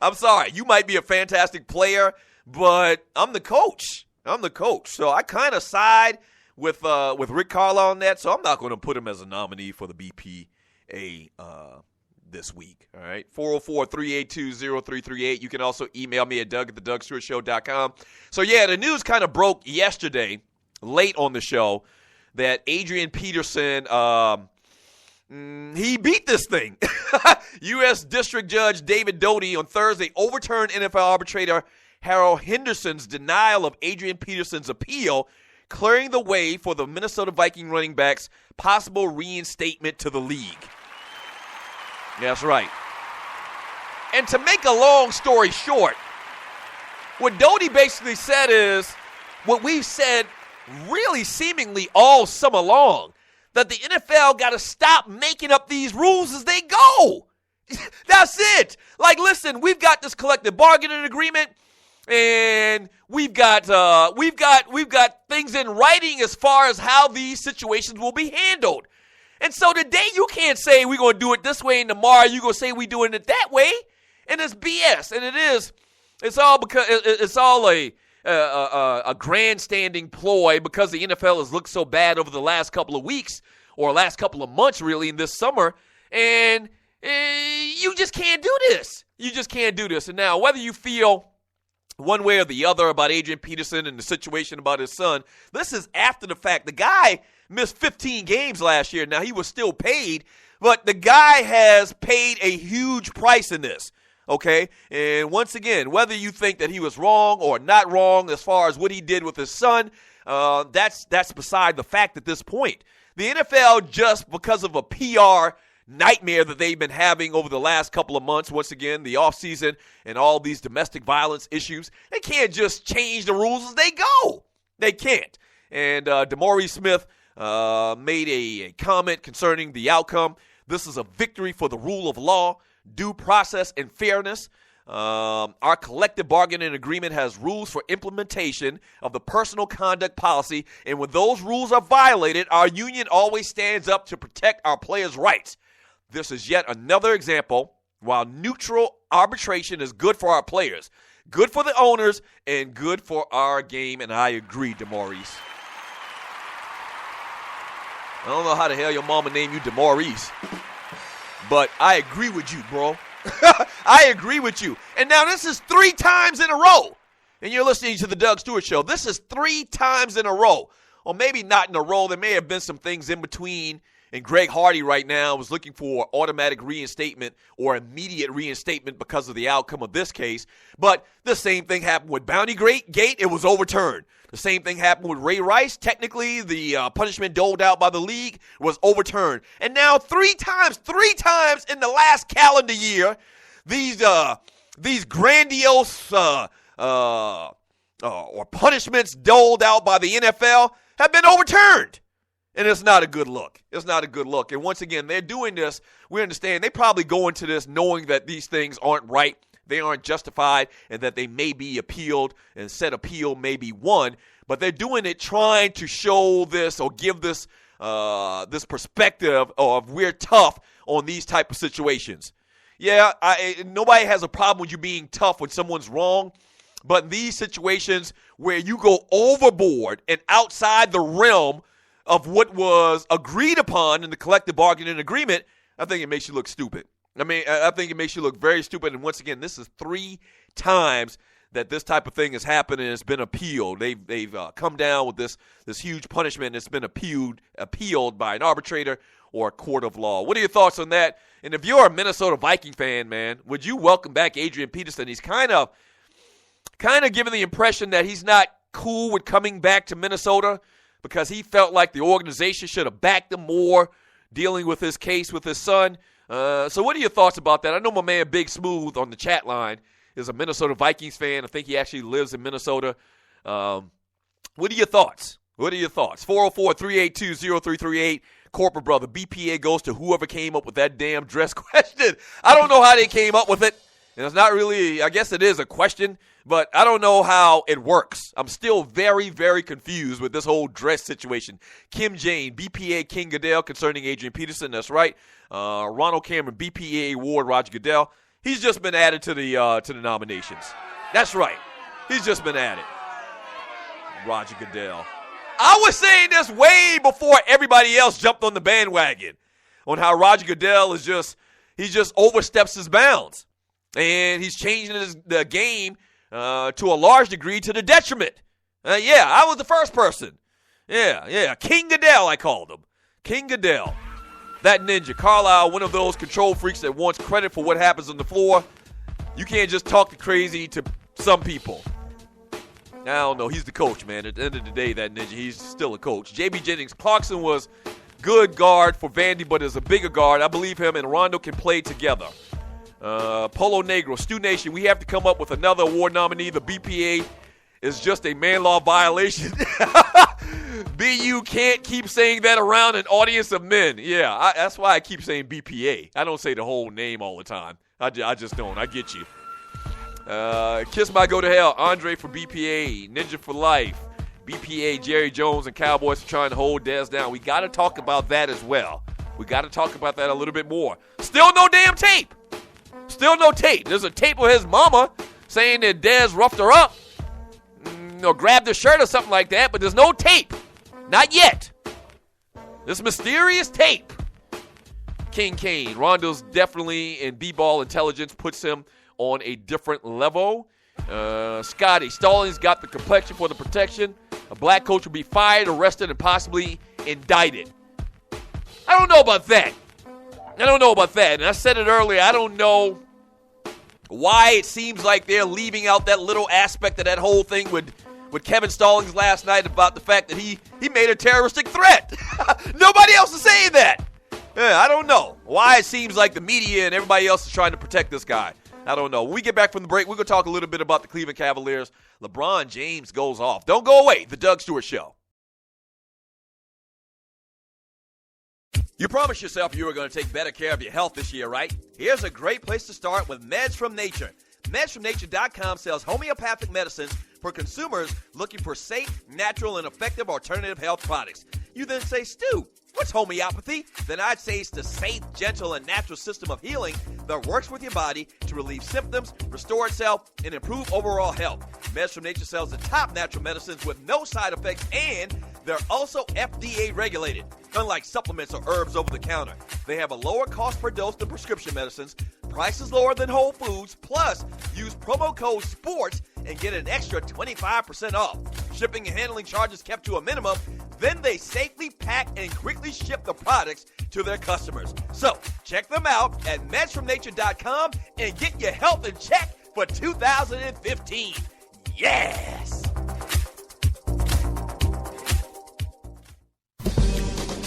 I'm sorry. You might be a fantastic player, but I'm the coach. So I kind of side with Rick Carlisle on that, so I'm not going to put him as a nominee for the BPA this week. All right, 404-382-0338. You can also email me at Doug@thedugstewartshow.com. So, yeah, the news kind of broke yesterday, late on the show, that Adrian Peterson, he beat this thing. U.S. District Judge David Doty on Thursday overturned NFL arbitrator Harold Henderson's denial of Adrian Peterson's appeal, clearing the way for the Minnesota Viking running back's possible reinstatement to the league. That's right. And to make a long story short, what Doty basically said is what we've said really seemingly all summer long, that the NFL got to stop making up these rules as they go. That's it. Like, listen, we've got this collective bargaining agreement, and we've got things in writing as far as how these situations will be handled. And so today you can't say we're going to do it this way, and tomorrow you're going to say we're doing it that way. And it's BS. And it's all because it's all a grandstanding ploy because the NFL has looked so bad over the last couple of weeks or last couple of months really in this summer. And you just can't do this. And now whether you feel one way or the other about Adrian Peterson and the situation about his son. This is after the fact. The guy missed 15 games last year. Now, he was still paid, but the guy has paid a huge price in this, okay? And once again, whether you think that he was wrong or not wrong as far as what he did with his son, that's beside the fact at this point. The NFL, just because of a PR nightmare that they've been having over the last couple of months, once again, the offseason and all these domestic violence issues, they can't just change the rules as they go. They can't. And DeMaurice Smith made a comment concerning the outcome. This is a victory for the rule of law, due process, and fairness. Our collective bargaining agreement has rules for implementation of the personal conduct policy, and when those rules are violated, our union always stands up to protect our players' rights. This is yet another example. While neutral arbitration is good for our players, good for the owners, and good for our game, and I agree, DeMaurice. I don't know how the hell your mama named you DeMaurice, but I agree with you, bro. I agree with you. And now this is 3 times in a row, and you're listening to the Doug Stewart Show. This is 3 times in a row, or maybe not in a row. There may have been some things in between. And Greg Hardy right now was looking for automatic reinstatement or immediate reinstatement because of the outcome of this case. But the same thing happened with Bounty Gate. It was overturned. The same thing happened with Ray Rice. Technically, the punishment doled out by the league was overturned. And now 3 times in the last calendar year, these grandiose or punishments doled out by the NFL have been overturned. And it's not a good look. It's not a good look. And once again, they're doing this. We understand they probably go into this knowing that these things aren't right, they aren't justified, and that they may be appealed, and said appeal may be won. But they're doing it trying to show this or give this this perspective of we're tough on these type of situations. Yeah, nobody has a problem with you being tough when someone's wrong. But in these situations where you go overboard and outside the realm of what was agreed upon in the collective bargaining agreement, I think it makes you look stupid. I mean, I think it makes you look very stupid. And once again, this is 3 times that this type of thing has happened and it's been appealed. They've come down with this huge punishment and it's been appealed by an arbitrator or a court of law. What are your thoughts on that? And if you're a Minnesota Viking fan, man, would you welcome back Adrian Peterson? He's kind of giving the impression that he's not cool with coming back to Minnesota, because he felt like the organization should have backed him more dealing with his case with his son. So what are your thoughts about that? I know my man Big Smooth on the chat line is a Minnesota Vikings fan. I think he actually lives in Minnesota. What are your thoughts? 404-382-0338. Corporate Brother, BPA goes to whoever came up with that damn dress question. I don't know how they came up with it. And it's not really, I guess it is a question, but I don't know how it works. I'm still very, very confused with this whole dress situation. Kim Jane, BPA King Goodell concerning Adrian Peterson. That's right. Ronald Cameron, BPA Award Roger Goodell. He's just been added to the nominations. That's right. He's just been added. Roger Goodell. I was saying this way before everybody else jumped on the bandwagon on how Roger Goodell he just oversteps his bounds. And he's changing the game to a large degree to the detriment. I was the first person. Yeah. King Goodell, I called him. King Goodell. That ninja. Carlisle, one of those control freaks that wants credit for what happens on the floor. You can't just talk crazy to some people. I don't know. He's the coach, man. At the end of the day, that ninja, he's still a coach. J.B. Jennings. Clarkson was good guard for Vandy, but is a bigger guard. I believe him and Rondo can play together. Polo Negro, Stu Nation, we have to come up with another award nominee. The BPA is just a man law violation. BU can't keep saying that around an audience of men. Yeah, that's why I keep saying BPA. I don't say the whole name all the time. I just don't. I get you. Kiss My Go to Hell, Andre for BPA, Ninja for Life, BPA, Jerry Jones, and Cowboys for trying to hold Dez down. We got to talk about that as well. We got to talk about that a little bit more. Still no damn tape. Still no tape. There's a tape of his mama saying that Dez roughed her up or grabbed her shirt or something like that, but there's no tape. Not yet. This mysterious tape. King Kane. Rondo's definitely in B-ball intelligence puts him on a different level. Scotty, Stallings got the complexion for the protection. A black coach will be fired, arrested, and possibly indicted. I don't know about that. And I said it earlier. I don't know why it seems like they're leaving out that little aspect of that whole thing with Kevin Stallings last night about the fact that he made a terroristic threat. Nobody else is saying that. Yeah, I don't know why it seems like the media and everybody else is trying to protect this guy. I don't know. When we get back from the break, we're going to talk a little bit about the Cleveland Cavaliers. LeBron James goes off. Don't go away. The Doug Stewart Show. You promised yourself you were going to take better care of your health this year, right? Here's a great place to start with Meds from Nature. MedsFromNature.com sells homeopathic medicines for consumers looking for safe, natural, and effective alternative health products. You then say, Stu, what's homeopathy? Then I'd say it's the safe, gentle, and natural system of healing that works with your body to relieve symptoms, restore itself, and improve overall health. Meds from Nature sells the top natural medicines with no side effects, and they're also FDA regulated. Unlike supplements or herbs over the counter, they have a lower cost per dose than prescription medicines, prices lower than Whole Foods, plus use promo code SPORTS and get an extra 25% off. Shipping and handling charges kept to a minimum. Then they safely pack and quickly ship the products to their customers. So check them out at medsfromnature.com and get your health in check for 2015. Yes!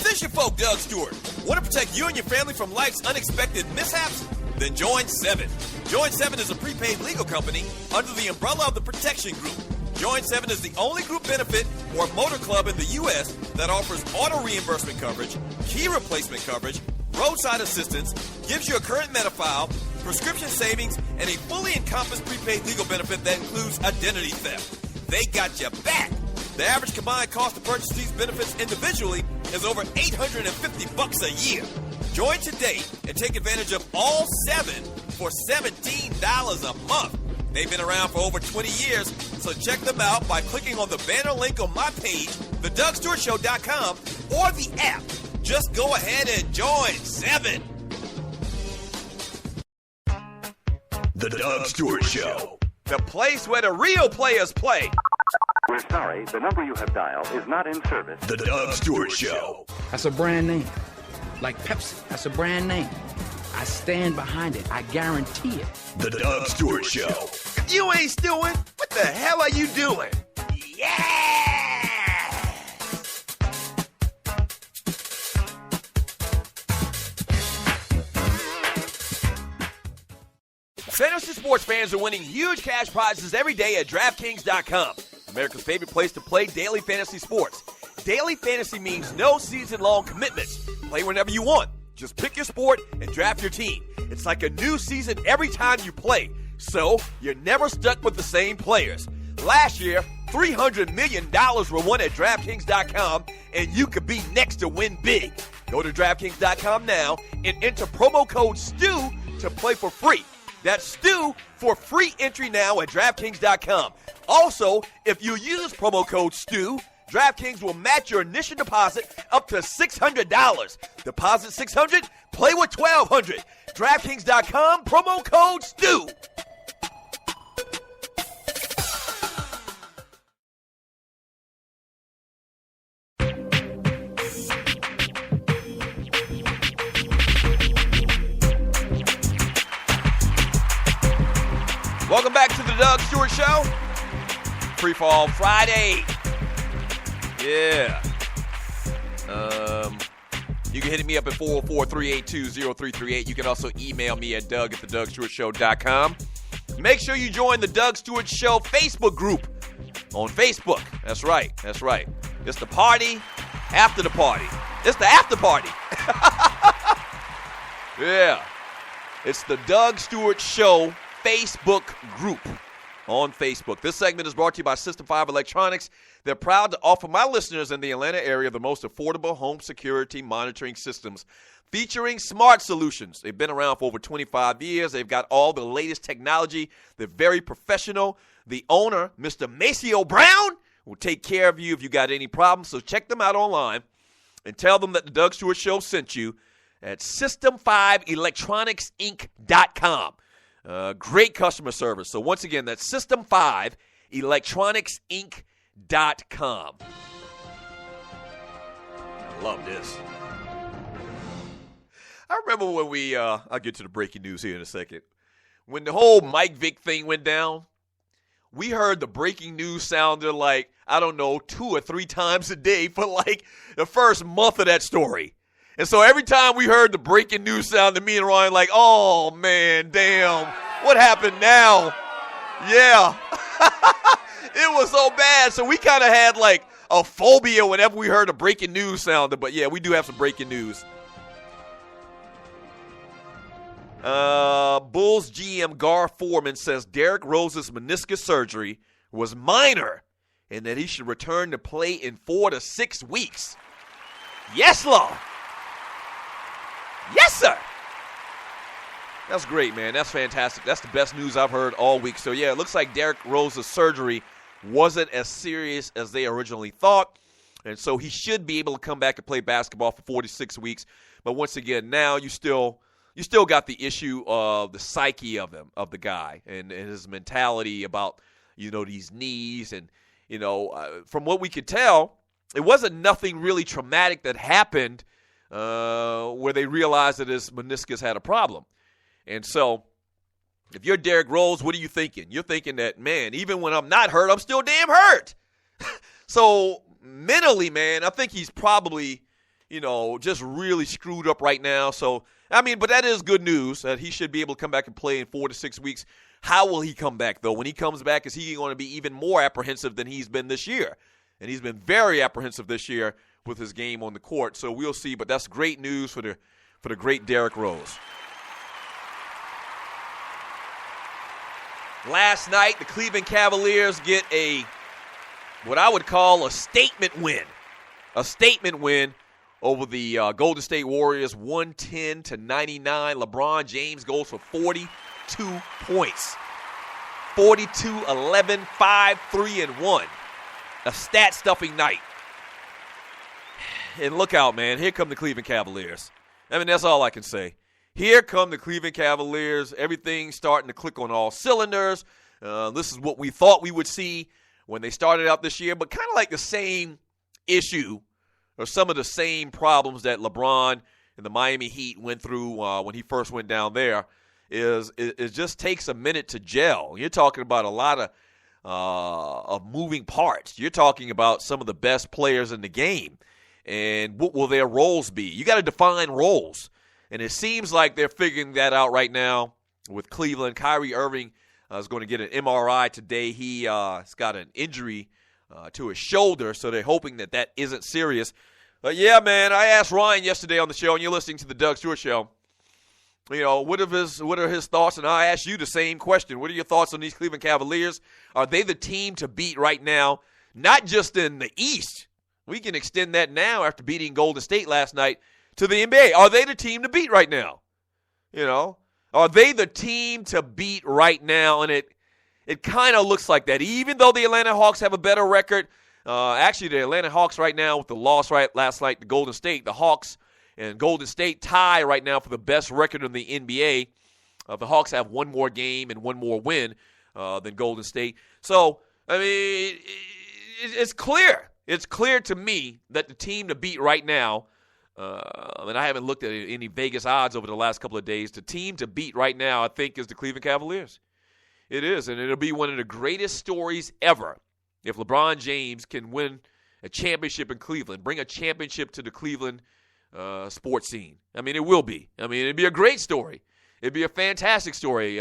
This your folk, Doug Stewart. Want to protect you and your family from life's unexpected mishaps? Then join 7. Join 7 is a prepaid legal company under the umbrella of the Protection Group. Join 7 is the only group benefit or motor club in the U.S. that offers auto reimbursement coverage, key replacement coverage, roadside assistance, gives you a current Medi-file, prescription savings, and a fully encompassed prepaid legal benefit that includes identity theft. They got your back. The average combined cost to purchase these benefits individually is over $850 a year. Join today and take advantage of all 7 for $17 a month. They've been around for over 20 years, so check them out by clicking on the banner link on my page, thedougstewartshow.com, or the app. Just go ahead and join 7. The Doug Stewart Show. The place where the real players play. We're sorry, the number you have dialed is not in service. The Doug Stewart Show. That's a brand name. Like Pepsi, that's a brand name. I stand behind it. I guarantee it. The Doug Stewart Show. If you ain't stewing, what the hell are you doing? Yeah! Fantasy sports fans are winning huge cash prizes every day at DraftKings.com. America's favorite place to play daily fantasy sports. Daily fantasy means no season-long commitments. Play whenever you want. Just pick your sport and draft your team. It's like a new season every time you play, so you're never stuck with the same players. Last year, $300 million were won at DraftKings.com, and you could be next to win big. Go to DraftKings.com now and enter promo code STU to play for free. That's STU for free entry now at DraftKings.com. Also, if you use promo code STU, DraftKings will match your initial deposit up to $600. Deposit $600, play with $1,200. DraftKings.com, promo code STU. Welcome back to the Doug Stewart Show. Free Fall Friday. Yeah. You can hit me up at 404-382-0338. You can also email me at doug@thedougstewartshow.com. Make sure you join the Doug Stewart Show Facebook group on Facebook. That's right. That's right. It's the party after the party. It's the after party. Yeah. It's the Doug Stewart Show Facebook group on Facebook. This segment is brought to you by System 5 Electronics. They're proud to offer my listeners in the Atlanta area the most affordable home security monitoring systems featuring smart solutions. They've been around for over 25 years. They've got all the latest technology. They're very professional. The owner, Mr. Maceo Brown, will take care of you if you got any problems. So check them out online and tell them that the Doug Stewart Show sent you at System5electronicsinc.com. Great customer service. So once again, that's System5electronicsinc.com. I love this. I remember when I'll get to the breaking news here in a second. When the whole Mike Vick thing went down, we heard the breaking news sounded like, I don't know, 2 or 3 times a day for like the first month of that story. And so every time we heard the breaking news sound, to me and Ryan like, oh, man, damn, what happened now? Yeah. It was so bad. So we kind of had like a phobia whenever we heard a breaking news sound. But, yeah, we do have some breaking news. Bulls GM Gar Foreman says Derrick Rose's meniscus surgery was minor and that he should return to play in 4 to 6 weeks. Yes, Lord. Yes, sir. That's great, man. That's fantastic. That's the best news I've heard all week. So, yeah, it looks like Derrick Rose's surgery wasn't as serious as they originally thought. And so he should be able to come back and play basketball for 4 to 6 weeks. But once again, now you still got the issue of the psyche of the guy and his mentality about, these knees. And, from what we could tell, it wasn't nothing really traumatic that happened where they realized that his meniscus had a problem. And so if you're Derrick Rose, what are you thinking? You're thinking that, man, even when I'm not hurt, I'm still damn hurt. So mentally, man, I think he's probably, just really screwed up right now. So, but that is good news that he should be able to come back and play in 4 to 6 weeks. How will he come back, though? When he comes back, is he going to be even more apprehensive than he's been this year? And he's been very apprehensive this year with his game on the court. So we'll see. But that's great news for the great Derrick Rose. Last night, the Cleveland Cavaliers get what I would call a statement win. A statement win over the Golden State Warriors, 110-99. LeBron James goes for 42 points. 42, 11, 5, 3, and 1. A stat-stuffing night. And look out, man. Here come the Cleveland Cavaliers. That's all I can say. Here come the Cleveland Cavaliers. Everything's starting to click on all cylinders. This is what we thought we would see when they started out this year, but kind of like the same issue or some of the same problems that LeBron and the Miami Heat went through when he first went down there. It just takes a minute to gel. You're talking about a lot of moving parts. You're talking about some of the best players in the game. And what will their roles be? You got to define roles. And it seems like they're figuring that out right now with Cleveland. Kyrie Irving is going to get an MRI today. He's got an injury to his shoulder, so they're hoping that isn't serious. But, yeah, man, I asked Ryan yesterday on the show, and you're listening to the Doug Stewart Show, what are his thoughts? And I asked you the same question. What are your thoughts on these Cleveland Cavaliers? Are they the team to beat right now, not just in the East? We can extend that now after beating Golden State last night to the NBA. Are they the team to beat right now? Are they the team to beat right now? And it kind of looks like that. Even though the Atlanta Hawks have a better record, actually the Atlanta Hawks right now with the loss last night to Golden State, the Hawks and Golden State tie right now for the best record in the NBA. The Hawks have one more game and one more win than Golden State. So, it's clear. It's clear to me that the team to beat right now, and I haven't looked at any Vegas odds over the last couple of days, the team to beat right now, I think, is the Cleveland Cavaliers. It is, and it'll be one of the greatest stories ever if LeBron James can win a championship in Cleveland, bring a championship to the Cleveland sports scene. It will be. It'd be a great story. It'd be a fantastic story.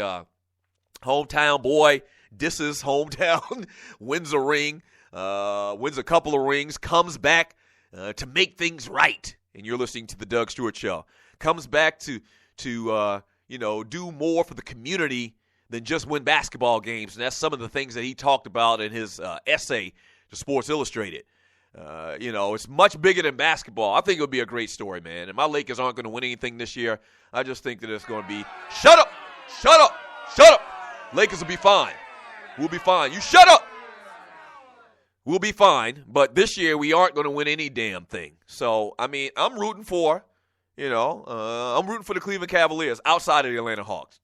Hometown boy disses hometown, wins a ring, wins a couple of rings, comes back to make things right. And you're listening to the Doug Stewart Show. Comes back to do more for the community than just win basketball games. And that's some of the things that he talked about in his essay to Sports Illustrated. It's much bigger than basketball. I think it would be a great story, man. And my Lakers aren't going to win anything this year. I just think that it's going to be, shut up. Lakers will be fine. We'll be fine. You shut up. We'll be fine. But this year we aren't going to win any damn thing. So, I'm rooting for, I'm rooting for the Cleveland Cavaliers outside of the Atlanta Hawks.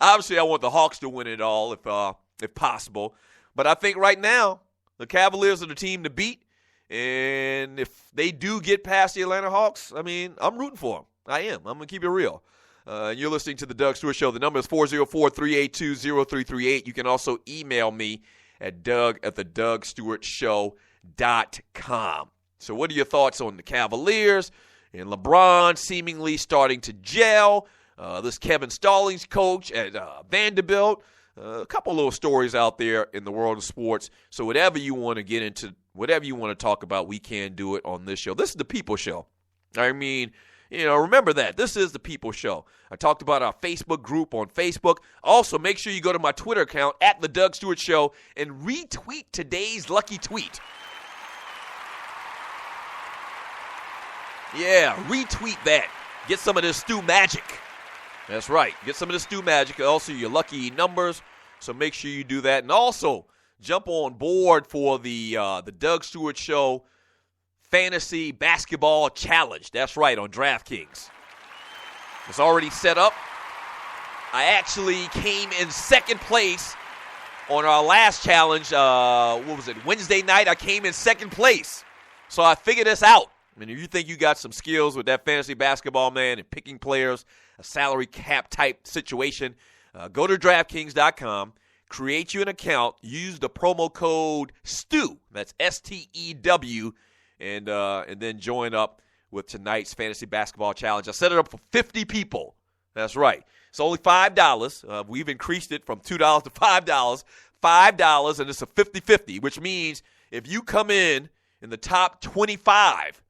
Obviously, I want the Hawks to win it all if possible. But I think right now, the Cavaliers are the team to beat. And if they do get past the Atlanta Hawks, I'm rooting for them. I am. I'm going to keep it real. You're listening to the Doug Stewart Show. The number is 404-382-0338. You can also email me at doug@thedougstewartshow.com. So what are your thoughts on the Cavaliers and LeBron seemingly starting to gel? This Kevin Stallings coach at Vanderbilt. A couple little stories out there in the world of sports. So whatever you want to get into, whatever you want to talk about, we can do it on this show. This is the People Show. Remember that. This is the People Show. I talked about our Facebook group on Facebook. Also, make sure you go to my Twitter account at The Doug Stewart Show and retweet today's lucky tweet. Yeah, retweet that. Get some of this Stu Magic. That's right. Get some of the Stu Magic. Also, your lucky numbers. So make sure you do that. And also, jump on board for the Doug Stewart Show Fantasy Basketball Challenge. That's right, on DraftKings. It's already set up. I actually came in second place on our last challenge. Wednesday night, I came in second place. So I figured this out. If you think you got some skills with that fantasy basketball, man, and picking players, a salary cap type situation, go to DraftKings.com, create you an account, use the promo code STEW, that's STEW, and then join up with tonight's fantasy basketball challenge. I set it up for 50 people. That's right. It's only $5. We've increased it from $2 to $5. $5, and it's a 50-50, which means if you come in the top 25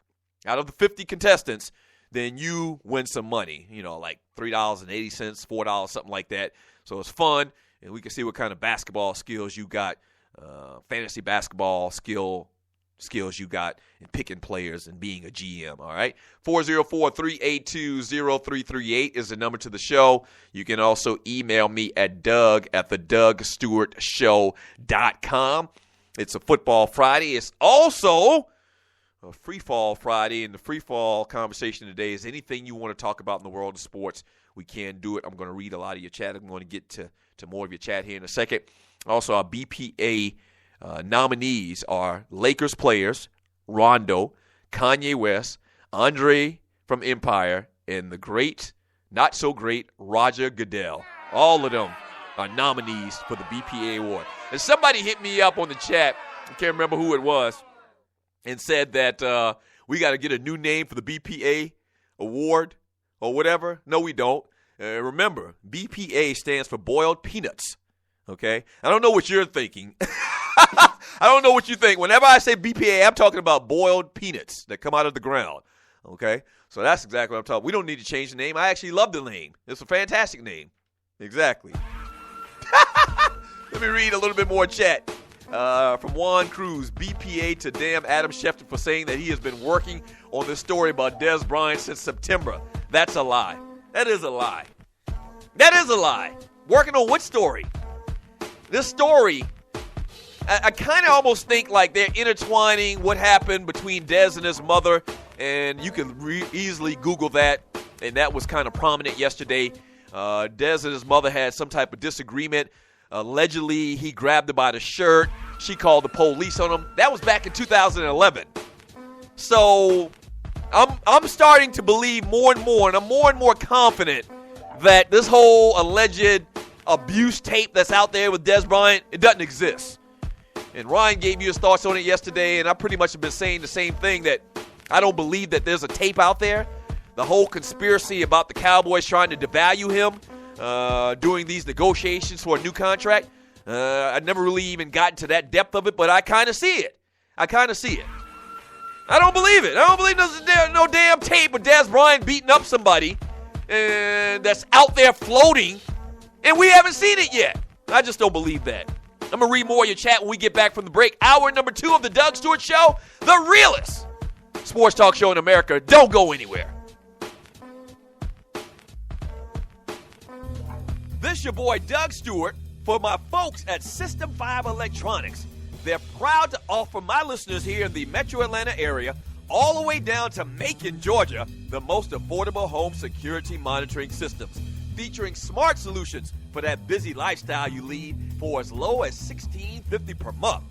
out of the 50 contestants, then you win some money, like $3.80, $4, something like that. So it's fun, and we can see what kind of basketball skills you got, fantasy basketball skills you got in picking players and being a GM, all right? 404-382-0338 is the number to the show. You can also email me at doug@thedougstewartshow.com. It's a Football Friday. It's also a Free Fall Friday, and the free fall conversation today is anything you want to talk about in the world of sports. We can do it. I'm going to read a lot of your chat. I'm going to get to more of your chat here in a second. Also, our BPA nominees are Lakers players, Rondo, Kanye West, Andre from Empire, and the great, not so great, Roger Goodell. All of them are nominees for the BPA award. And somebody hit me up on the chat, I can't remember who it was, and said that we got to get a new name for the BPA award or whatever. No, we don't. Remember, BPA stands for boiled peanuts, okay? I don't know what you're thinking. I don't know what you think. Whenever I say BPA, I'm talking about boiled peanuts that come out of the ground, okay? So that's exactly what I'm talking about. We don't need to change the name. I actually love the name. It's a fantastic name. Exactly. Let me read a little bit more chat. From Juan Cruz, BPA to damn Adam Schefter for saying that he has been working on this story about Dez Bryant since September. That's a lie. That is a lie. That is a lie. Working on what story? This story, I kind of almost think like they're intertwining what happened between Dez and his mother, and you can easily Google that, and that was kind of prominent yesterday. Dez and his mother had some type of disagreement. Allegedly, he grabbed her by the shirt. She called the police on him. That was back in 2011. So I'm starting to believe more and more, and I'm more and more confident that this whole alleged abuse tape that's out there with Dez Bryant, it doesn't exist. And Ryan gave you his thoughts on it yesterday, and I pretty much have been saying the same thing, that I don't believe that there's a tape out there. The whole conspiracy about the Cowboys trying to devalue him doing these negotiations for a new contract, I never really even gotten to that depth of it, but I kind of see it. I don't believe it. I don't believe there's no damn tape of Dez Bryant beating up somebody that's out there floating, and we haven't seen it yet. I just don't believe that. I'm going to read more of your chat when we get back from the break. Hour number 2 of the Doug Stewart Show, the realest sports talk show in America. Don't go anywhere. This your boy Doug Stewart for my folks at System 5 Electronics. They're proud to offer my listeners here in the Metro Atlanta area all the way down to Macon, Georgia, the most affordable home security monitoring systems, featuring smart solutions for that busy lifestyle you lead for as low as $16.50 per month.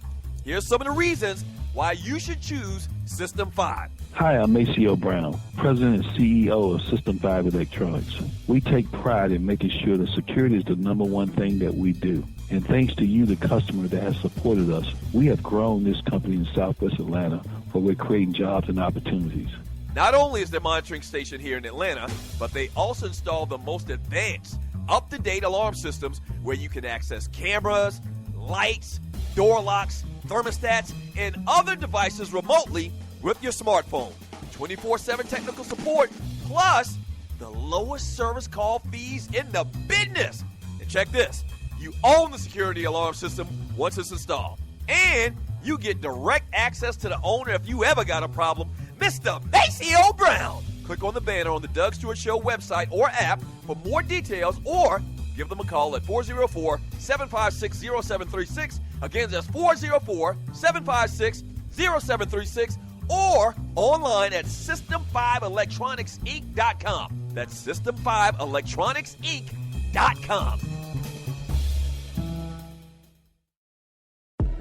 Here's some of the reasons why you should choose System 5. Hi, I'm Maceo Brown, President and CEO of System 5 Electronics. We take pride in making sure that security is the number one thing that we do. And thanks to you, the customer that has supported us, we have grown this company in Southwest Atlanta, where we're creating jobs and opportunities. Not only is their monitoring station here in Atlanta, but they also install the most advanced, up-to-date alarm systems where you can access cameras, lights, door locks, thermostats, and other devices remotely with your smartphone. 24/7 technical support, plus the lowest service call fees in the business. And check this, you own the security alarm system once it's installed. And you get direct access to the owner if you ever got a problem, Mr. Maceo Brown. Click on the banner on the Doug Stewart Show website or app for more details, or give them a call at 404-756-0736. Again, that's 404-756-0736, or online at System5electronicsinc.com. That's System5electronicsinc.com.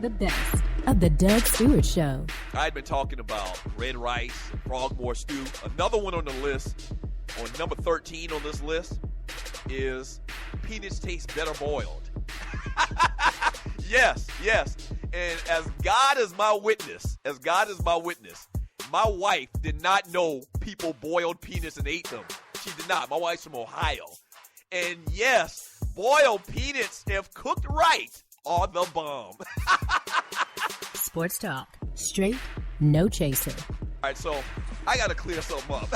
The best of the Doug Stewart Show. I'd been talking about red rice, frogmore stew. Another one on the list, on number 13 on this list, is peanuts taste better boiled. Yes. And as God is my witness, my wife did not know people boiled peanuts and ate them. She did not. My wife's from Ohio. And yes, boiled peanuts, if cooked right, are the bomb. Sports talk. Straight, no chaser. All right, so I got to clear something up.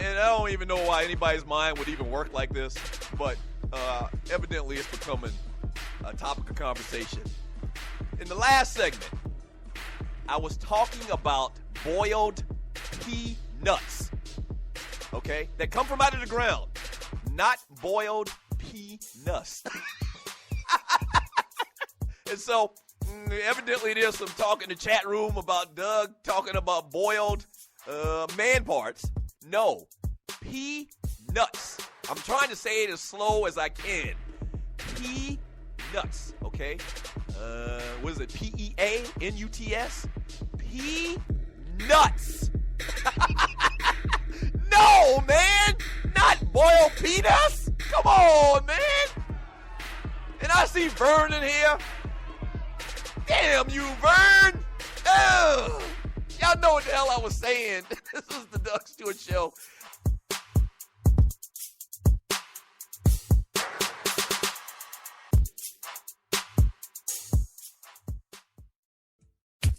And I don't even know why anybody's mind would even work like this, but evidently it's becoming a topic of conversation. In the last segment, I was talking about boiled peanuts, okay, that come from out of the ground, not boiled peanuts. And so, evidently there's some talk in the chat room about Doug talking about boiled man parts. No, peanuts. I'm trying to say it as slow as I can. Peanuts, okay? What is it, P-E-A-N-U-T-S? Peanuts. No, man, not boiled peanuts. Come on, man. And I see Vern in here. Damn you, Vern. Ugh. Y'all know what the hell I was saying. This is the Doug Stewart Show.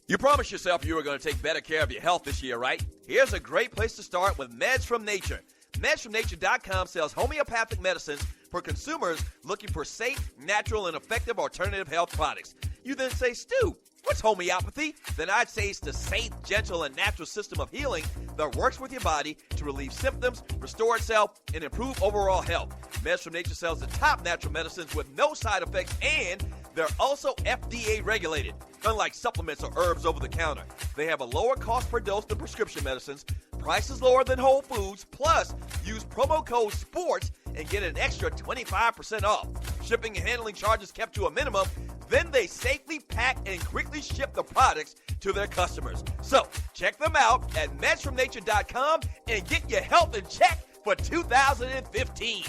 You promised yourself you were going to take better care of your health this year, right? Here's a great place to start with Meds from Nature. MedsFromNature.com sells homeopathic medicines for consumers looking for safe, natural, and effective alternative health products. You then say, Stu, what's homeopathy? Then I'd say it's the safe, gentle, and natural system of healing that works with your body to relieve symptoms, restore itself, and improve overall health. Meds from Nature sells the top natural medicines with no side effects, and they're also FDA regulated. Unlike supplements or herbs over the counter, they have a lower cost per dose than prescription medicines, prices lower than Whole Foods, plus use promo code SPORTS and get an extra 25% off. Shipping and handling charges kept to a minimum. Then they safely pack and quickly ship the products to their customers. So check them out at MedsFromNature.com and get your health in check for 2015.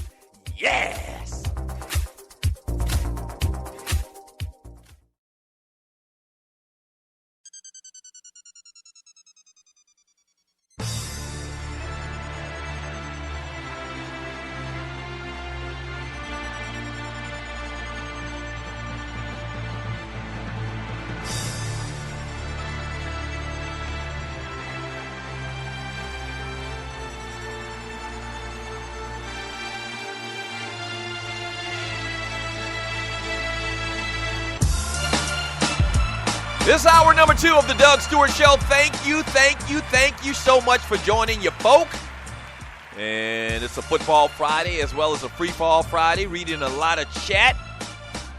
Yes! This hour number 2 of the Doug Stewart Show. Thank you so much for joining your folk. And it's a Football Friday as well as a Free Fall Friday. Reading a lot of chat.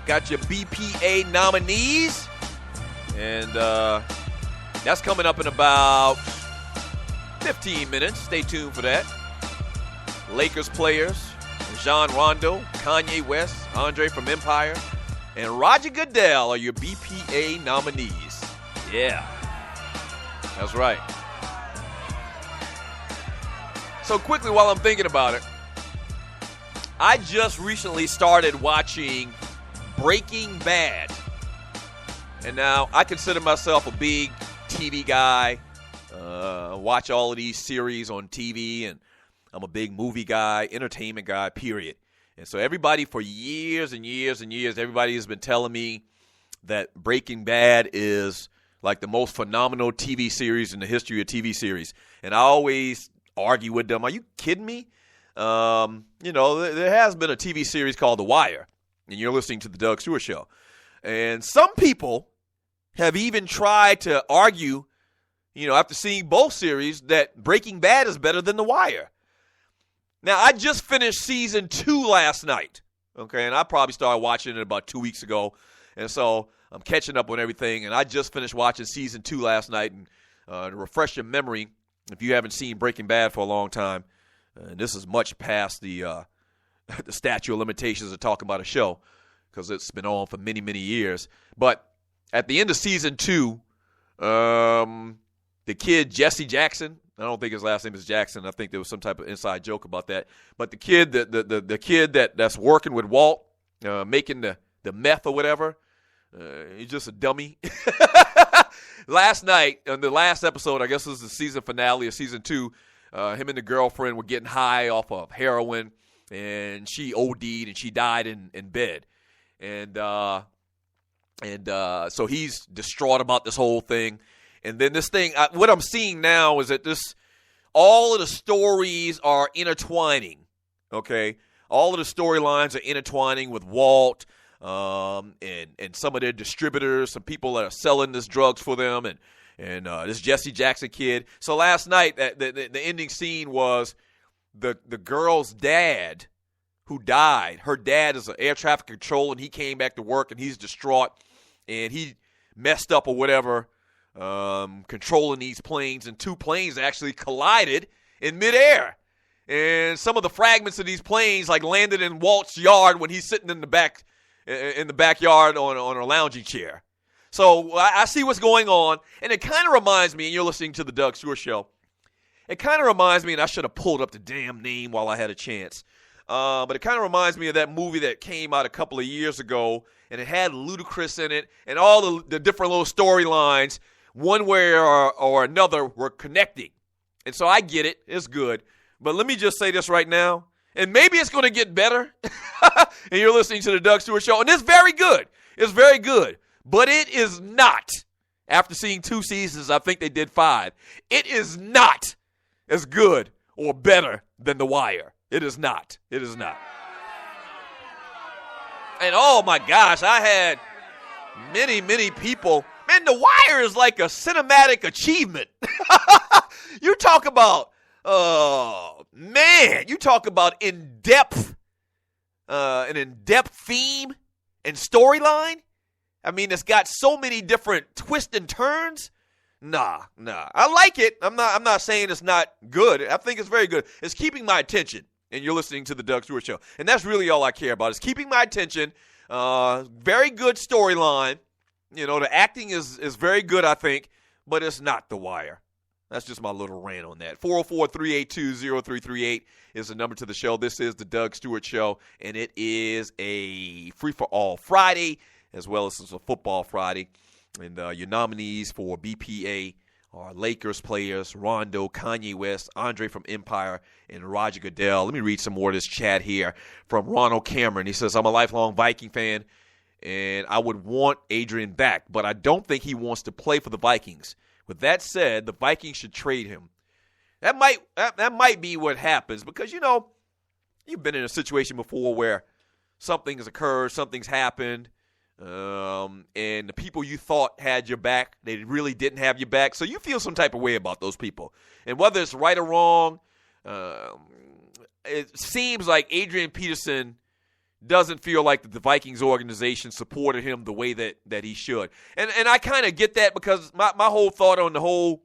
Got your BPA nominees. And that's coming up in about 15 minutes. Stay tuned for that. Lakers players, Rajon Rondo, Kanye West, Andre from Empire, and Roger Goodell are your BPA nominees. Yeah, that's right. So quickly, while I'm thinking about it, I just recently started watching Breaking Bad. And now I consider myself a big TV guy. Watch all of these series on TV, and I'm a big movie guy, entertainment guy, period. And so everybody for years and years and years, everybody has been telling me that Breaking Bad is like the most phenomenal TV series in the history of TV series. And I always argue with them, are you kidding me? There has been a TV series called The Wire, and you're listening to The Doug Stewart Show. And some people have even tried to argue, after seeing both series, that Breaking Bad is better than The Wire. Now, I just finished season 2 last night, okay, and I probably started watching it about 2 weeks ago, and so I'm catching up on everything, and I just finished watching season 2 last night, and to refresh your memory, if you haven't seen Breaking Bad for a long time, and this is much past the statute of limitations of talking about a show, because it's been on for many, many years, but at the end of season 2, the kid Jesse Jackson, I don't think his last name is Jackson. I think there was some type of inside joke about that. But the kid, the kid that's working with Walt, making the meth or whatever, he's just a dummy. Last night, on the last episode, I guess it was the season finale of season 2, him and the girlfriend were getting high off of heroin, and she OD'd and she died in bed. And so he's distraught about this whole thing. And then this thing, what I'm seeing now is that all of the stories are intertwining, okay? All of the storylines are intertwining with Walt and some of their distributors, some people that are selling this drugs for them, and this Jesse Jackson kid. So last night, the ending scene was the girl's dad who died. Her dad is an air traffic controller, and he came back to work, and he's distraught, and he messed up or whatever, controlling these planes, and 2 planes actually collided in midair. And some of the fragments of these planes landed in Walt's yard when he's sitting in the backyard on a lounging chair. So I see what's going on, and it kind of reminds me, and you're listening to the Doug Stewart Show, it kind of reminds me, and I should have pulled up the damn name while I had a chance, but it kind of reminds me of that movie that came out a couple of years ago, and it had Ludacris in it, and all the different little storylines, one way or another, were connecting. And so I get it. It's good. But let me just say this right now, and maybe it's going to get better, and you're listening to the Doug Stewart Show, and it's very good. It's very good. But it is not, after seeing 2 seasons, I think they did 5, it is not as good or better than The Wire. It is not. It is not. And oh my gosh, I had many, many people. Man, The Wire is like a cinematic achievement. You talk about, you talk about in-depth, an in-depth theme and storyline. I mean, it's got so many different twists and turns. Nah. I like it. I'm not saying it's not good. I think it's very good. It's keeping my attention. And you're listening to the Doug Stewart Show. And that's really all I care about, is keeping my attention. Very good storyline. The acting is very good, I think, but it's not The Wire. That's just my little rant on that. 404-382-0338 is the number to the show. This is the Doug Stewart Show, and it is a free-for-all Friday, as well as it's a football Friday. And your nominees for BPA are Lakers players, Rondo, Kanye West, Andre from Empire, and Roger Goodell. Let me read some more of this chat here from Ronald Cameron. He says, I'm a lifelong Viking fan, and I would want Adrian back, but I don't think he wants to play for the Vikings. With that said, the Vikings should trade him. That might be what happens, because, you've been in a situation before where something has occurred, something's happened, and the people you thought had your back, they really didn't have your back. So you feel some type of way about those people. And whether it's right or wrong, it seems like Adrian Peterson doesn't feel like the Vikings organization supported him the way that he should. And I kind of get that because my whole thought on the whole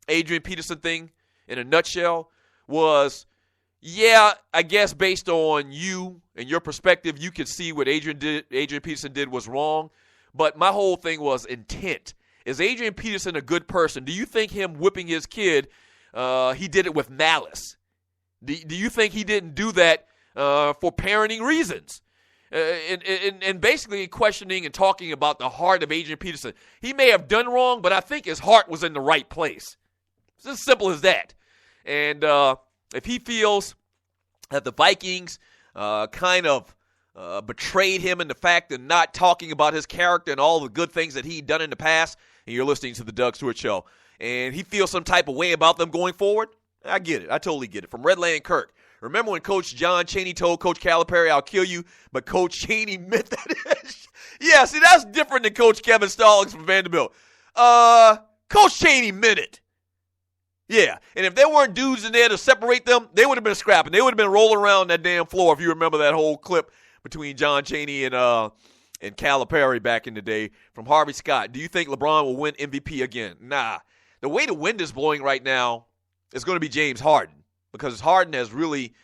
Adrian Peterson thing in a nutshell was, yeah, I guess based on you and your perspective, you could see what Adrian Peterson did was wrong. But my whole thing was intent. Is Adrian Peterson a good person? Do you think him whipping his kid, he did it with malice? Do you think he didn't do that for parenting reasons? And basically questioning and talking about the heart of Adrian Peterson. He may have done wrong, but I think his heart was in the right place. It's as simple as that. And if he feels that the Vikings kind of betrayed him in the fact of not talking about his character and all the good things that he'd done in the past, and you're listening to the Doug Stewart Show, and he feels some type of way about them going forward, I get it. I totally get it. From Redland Kirk. Remember when Coach John Chaney told Coach Calipari, I'll kill you, but Coach Chaney meant that? Yeah, see, that's different than Coach Kevin Stallings from Vanderbilt. Coach Chaney meant it. Yeah, and if there weren't dudes in there to separate them, they would have been scrapping. They would have been rolling around that damn floor if you remember that whole clip between John Chaney and Calipari back in the day. From Harvey Scott, do you think LeBron will win MVP again? Nah. The way the wind is blowing right now is going to be James Harden because Harden has really,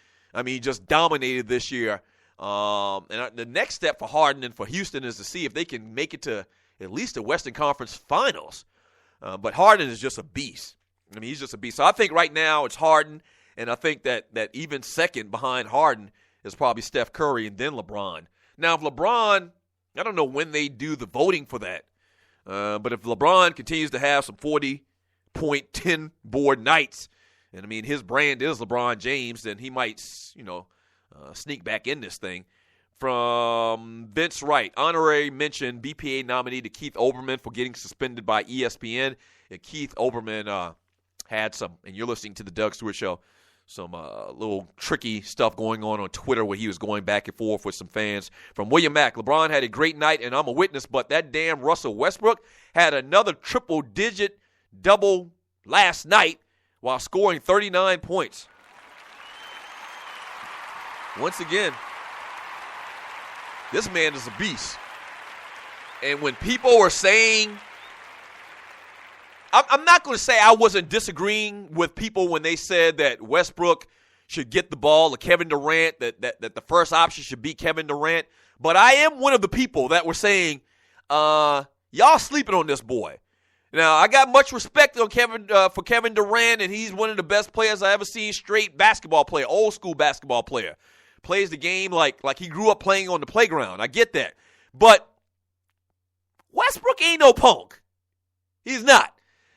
just dominated this year. And the next step for Harden and for Houston is to see if they can make it to at least the Western Conference Finals. But Harden is just a beast. He's just a beast. So I think right now it's Harden, and I think that even second behind Harden is probably Steph Curry and then LeBron. Now, if LeBron, I don't know when they do the voting for that, but if LeBron continues to have some 40-point, 10-board nights, and his brand is LeBron James, then he might, sneak back in this thing. From Vince Wright, honorary mention, BPA nominee to Keith Olbermann for getting suspended by ESPN. And Keith Olbermann had some, and you're listening to the Doug Stewart Show, some little tricky stuff going on Twitter where he was going back and forth with some fans. From William Mack, LeBron had a great night, and I'm a witness, but that damn Russell Westbrook had another triple-digit double last night while scoring 39 points. Once again, this man is a beast. And when people were saying, I'm not going to say I wasn't disagreeing with people when they said that Westbrook should get the ball, or Kevin Durant, that the first option should be Kevin Durant. But I am one of the people that were saying, y'all sleeping on this boy. Now, I got much respect for Kevin Durant, and he's one of the best players I ever seen, straight basketball player, old school basketball player. Plays the game like he grew up playing on the playground. I get that. But Westbrook ain't no punk. He's not.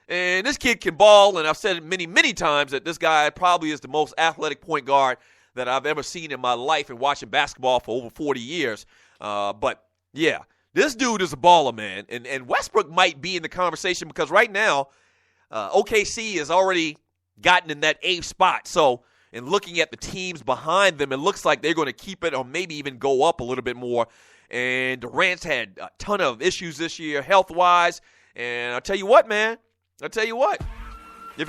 And this kid can ball, and I've said it many, many times that this guy probably is the most athletic point guard that I've ever seen in my life and watching basketball for over 40 years. But, yeah, this dude is a baller, man. And Westbrook might be in the conversation because right now OKC has already gotten in that 8th spot. So, and looking at the teams behind them, it looks like they're going to keep it or maybe even go up a little bit more. And Durant's had a ton of issues this year health-wise. And I'll tell you what, man. If it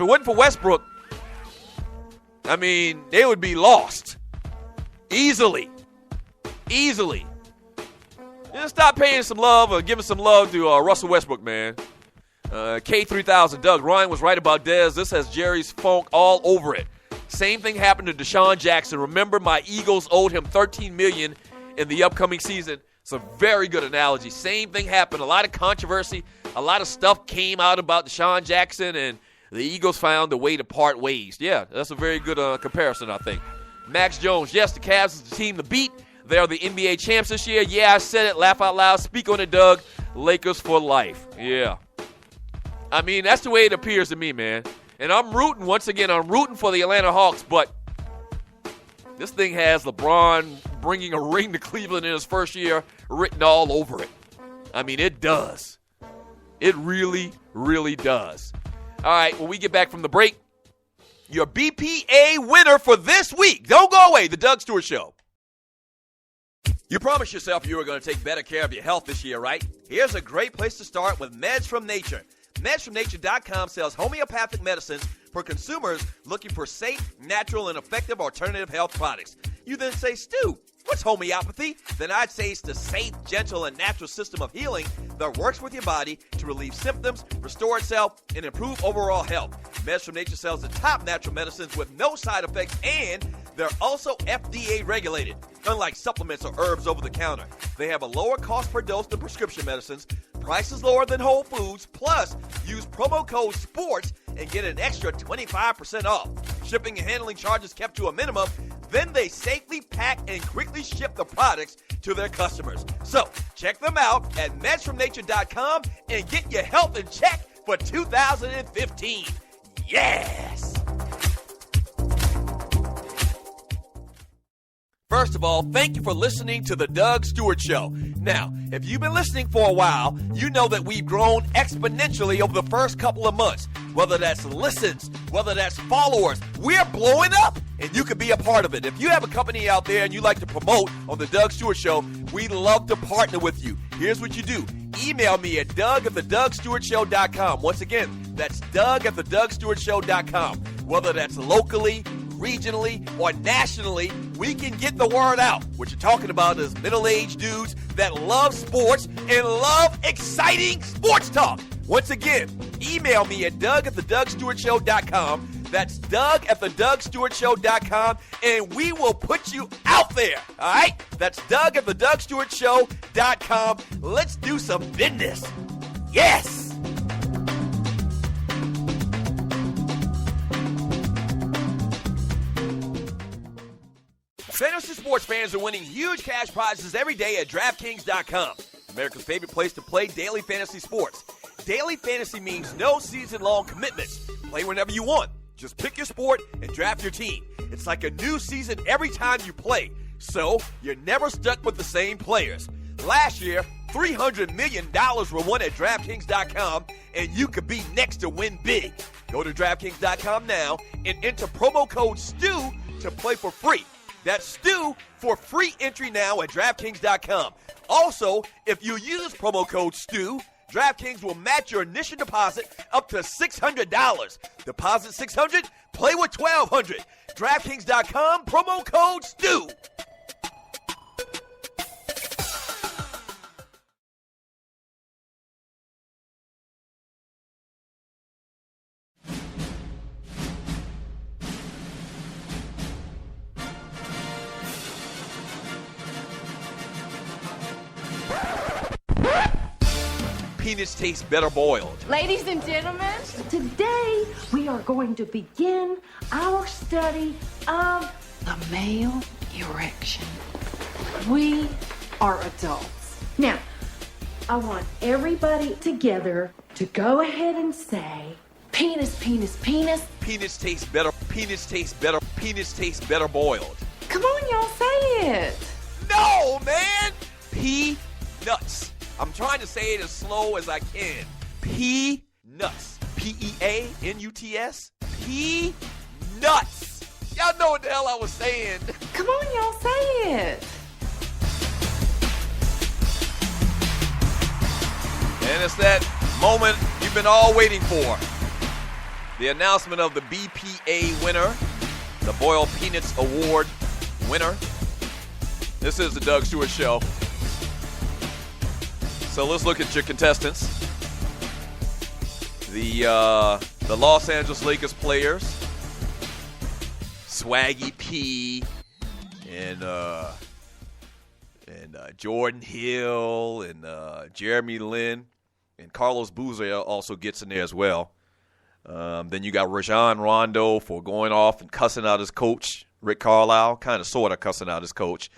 wasn't for Westbrook, they would be lost. Easily. Just stop paying some love or giving some love to Russell Westbrook, man. K3000, Doug, Ryan was right about Dez. This has Jerry's funk all over it. Same thing happened to Deshaun Jackson. Remember, my Eagles owed him $13 million in the upcoming season. It's a very good analogy. Same thing happened. A lot of controversy. A lot of stuff came out about Deshaun Jackson, and the Eagles found a way to part ways. Yeah, that's a very good comparison, I think. Max Jones, yes, the Cavs is the team to beat. They are the NBA champs this year. Yeah, I said it. Laugh out loud. Speak on it, Doug. Lakers for life. Yeah. That's the way it appears to me, man. And I'm rooting for the Atlanta Hawks, but this thing has LeBron bringing a ring to Cleveland in his first year written all over it. It does. It really, really does. All right, when we get back from the break, your BPA winner for this week. Don't go away, the Doug Stewart Show. You promised yourself you were going to take better care of your health this year, right? Here's a great place to start with Meds from Nature. MedsFromNature.com sells homeopathic medicines for consumers looking for safe, natural, and effective alternative health products. You then say, Stu, what it's homeopathy, then I'd say it's the safe, gentle, and natural system of healing that works with your body to relieve symptoms, restore itself, and improve overall health. Meds from Nature sells the top natural medicines with no side effects, and they're also FDA regulated. Unlike supplements or herbs over the counter, they have a lower cost per dose than prescription medicines, prices lower than Whole Foods, plus use promo code SPORTS and get an extra 25% off. Shipping and handling charges kept to a minimum, then they safely pack and quickly ship the products to their customers. So check them out at medsfromnature.com and get your health in check for 2015. Yes! First of all, thank you for listening to The Doug Stewart Show. Now, if you've been listening for a while, you know that we've grown exponentially over the first couple of months. Whether that's listens, whether that's followers, we're blowing up, and you can be a part of it. If you have a company out there and you like to promote on The Doug Stewart Show, we'd love to partner with you. Here's what you do. Email me at doug@thedougstewartshow.com. Once again, that's doug@thedougstewartshow.com. Whether that's locally, regionally, or nationally, we can get the word out. What you're talking about is middle-aged dudes that love sports and love exciting sports talk. Once again, email me at doug@thedougstewartshow.com. That's doug@thedougstewartshow.com, and we will put you out there. All right? That's doug@thedougstewartshow.com. Let's do some business. Yes! Fantasy sports fans are winning huge cash prizes every day at DraftKings.com, America's favorite place to play daily fantasy sports. Daily fantasy means no season-long commitments. Play whenever you want. Just pick your sport and draft your team. It's like a new season every time you play, so you're never stuck with the same players. Last year, $300 million were won at DraftKings.com, and you could be next to win big. Go to DraftKings.com now and enter promo code STU to play for free. That's STU for free entry now at DraftKings.com. Also, if you use promo code STU, DraftKings will match your initial deposit up to $600. Deposit $600, play with $1,200. DraftKings.com, promo code STU. Penis tastes better boiled. Ladies and gentlemen, today we are going to begin our study of the male erection. We are adults. Now, I want everybody together to go ahead and say, penis, penis, penis. Penis tastes better. Penis tastes better. Penis tastes better boiled. Come on, y'all, say it. No, man. Peanuts. I'm trying to say it as slow as I can. Peanuts. P-E-A-N-U-T-S. Peanuts. Y'all know what the hell I was saying. Come on, y'all, say it. And it's that moment you've been all waiting for. The announcement of the BPA winner, the Boiled Peanuts Award winner. This is the Doug Stewart Show. So let's look at your contestants. The Los Angeles Lakers players, Swaggy P, and Jordan Hill, and Jeremy Lin, and Carlos Boozer also gets in there as well. Then you got Rajon Rondo for going off and cussing out his coach, Rick Carlisle, kind of sort of cussing out his coach.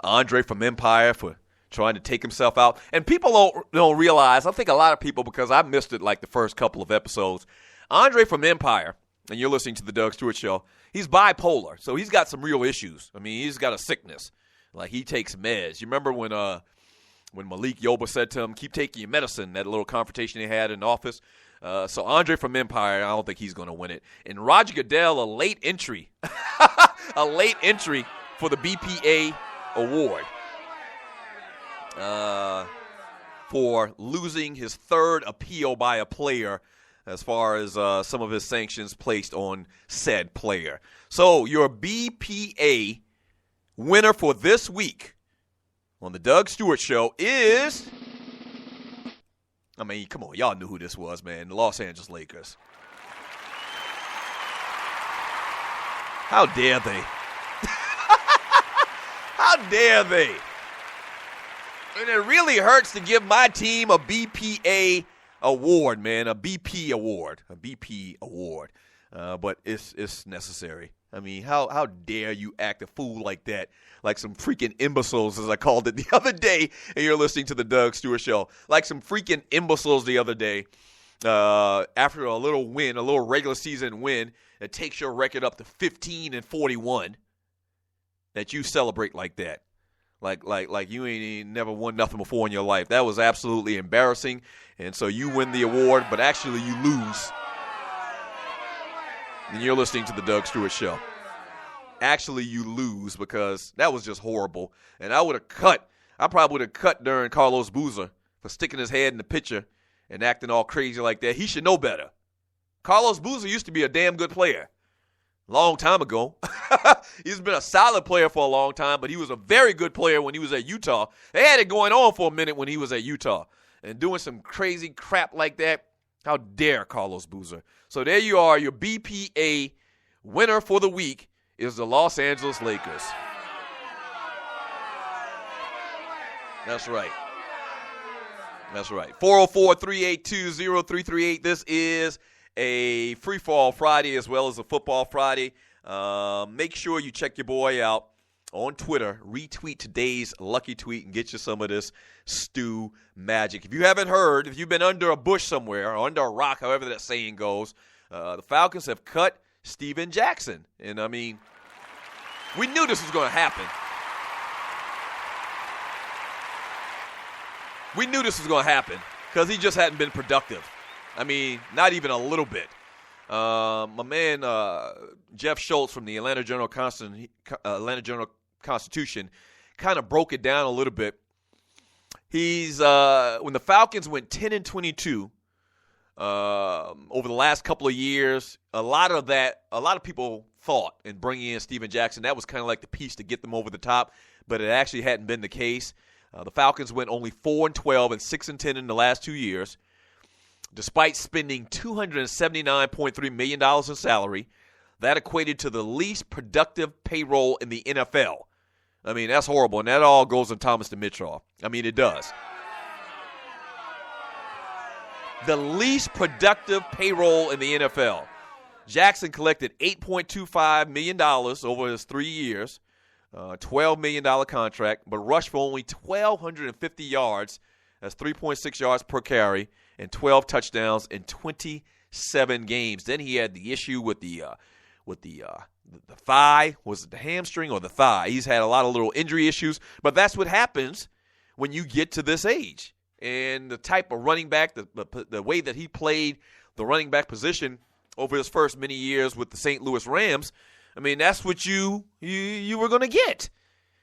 Andre from Empire for trying to take himself out. And people don't realize, I think a lot of people, because I missed it like the first couple of episodes, Andre from Empire, and you're listening to the Doug Stewart Show, he's bipolar, so he's got some real issues. I mean, he's got a sickness. Like, he takes meds. You remember when Malik Yoba said to him, keep taking your medicine, that little confrontation they had in the office? So Andre from Empire, I don't think he's going to win it. And Roger Goodell, a late entry. A late entry for the BPA award. For losing his third appeal by a player as far as some of his sanctions placed on said player. So your BPA winner for this week on the Doug Stewart Show is, I mean, come on, y'all knew who this was, man, the Los Angeles Lakers. How dare they? How dare they? And it really hurts to give my team a BPA award, man, a BP award. But it's necessary. I mean, how dare you act a fool like that, like some freaking imbeciles, as I called it the other day, and you're listening to the Doug Stewart Show. Like some freaking imbeciles the other day, after a little win, a little regular season win, that takes your record up to 15-41, that you celebrate like that. Like you ain't never won nothing before in your life. That was absolutely embarrassing. And so you win the award, but actually you lose. And you're listening to the Doug Stewart Show. Actually you lose because that was just horrible. And I probably would have cut during Carlos Boozer for sticking his head in the picture and acting all crazy like that. He should know better. Carlos Boozer used to be a damn good player. Long time ago. He's been a solid player for a long time, but he was a very good player when he was at Utah. They had it going on for a minute when he was at Utah. And doing some crazy crap like that, how dare Carlos Boozer. So there you are. Your BPA winner for the week is the Los Angeles Lakers. That's right. 404-382-0338. This is a Free Fall Friday as well as a Football Friday. Make sure you check your boy out on Twitter. Retweet today's lucky tweet and get you some of this stew magic. If you haven't heard, if you've been under a bush somewhere or under a rock, however that saying goes, the Falcons have cut Steven Jackson. And, I mean, we knew this was going to happen. We knew this was going to happen because he just hadn't been productive. I mean, not even a little bit. My man Jeff Schultz from the Atlanta Journal-Constitution kind of broke it down a little bit. He's when the Falcons went 10-22 over the last couple of years, a lot of people thought in bringing in Steven Jackson, that was kind of like the piece to get them over the top, but it actually hadn't been the case. The Falcons went only 4-12 and 6-10 in the last 2 years. Despite spending $279.3 million in salary, that equated to the least productive payroll in the NFL. I mean, that's horrible, and that all goes on Thomas Dimitroff. I mean, it does. The least productive payroll in the NFL. Jackson collected $8.25 million over his 3 years, $12 million contract, but rushed for only 1,250 yards. That's 3.6 yards per carry. And 12 touchdowns in 27 games. Then he had the issue with the thigh. Was it the hamstring or the thigh? He's had a lot of little injury issues. But that's what happens when you get to this age. And the type of running back, the way that he played the running back position over his first many years with the St. Louis Rams, I mean, that's what you were going to get.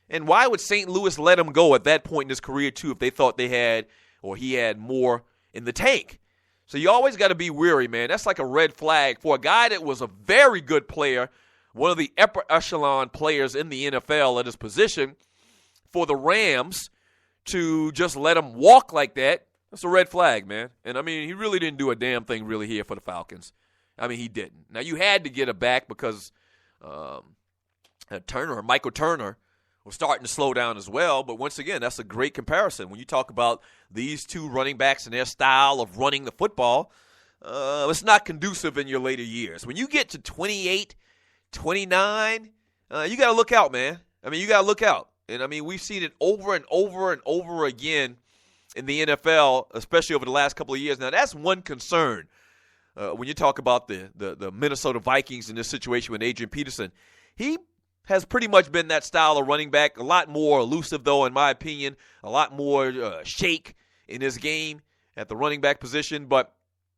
And why would St. Louis let him go at that point in his career, too, if they thought they had or he had more in the tank? So you always got to be wary, man. That's like a red flag for a guy that was a very good player, one of the upper echelon players in the NFL at his position, for the Rams to just let him walk like that. That's a red flag, man. And, I mean, he really didn't do a damn thing really here for the Falcons. I mean, he didn't. Now, you had to get it back because Michael Turner, was starting to slow down as well. But once again, that's a great comparison. When you talk about these two running backs and their style of running the football, it's not conducive in your later years. When you get to 28, 29, you got to look out, man. I mean, you got to look out. And, I mean, we've seen it over and over and over again in the NFL, especially over the last couple of years. Now, that's one concern when you talk about the Minnesota Vikings in this situation with Adrian Peterson. He has pretty much been that style of running back, a lot more elusive, though, in my opinion, a lot more shake in his game at the running back position. But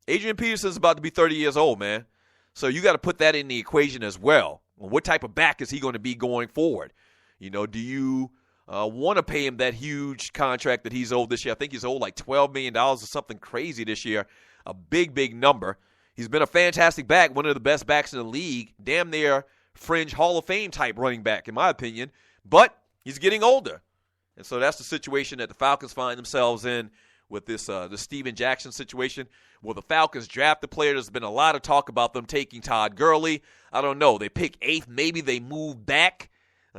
Adrian Peterson is about to be 30 years old, man. So you got to put that in the equation as well. What type of back is he going to be going forward? You know, do you want to pay him that huge contract that he's owed this year? I think he's owed like $12 million or something crazy this year, a big, big number. He's been a fantastic back, one of the best backs in the league, damn near fringe Hall of Fame type running back, in my opinion. But he's getting older. And so that's the situation that the Falcons find themselves in with this the Steven Jackson situation. Will the Falcons draft the player? There's been a lot of talk about them taking Todd Gurley. I don't know. They pick 8th. Maybe they move back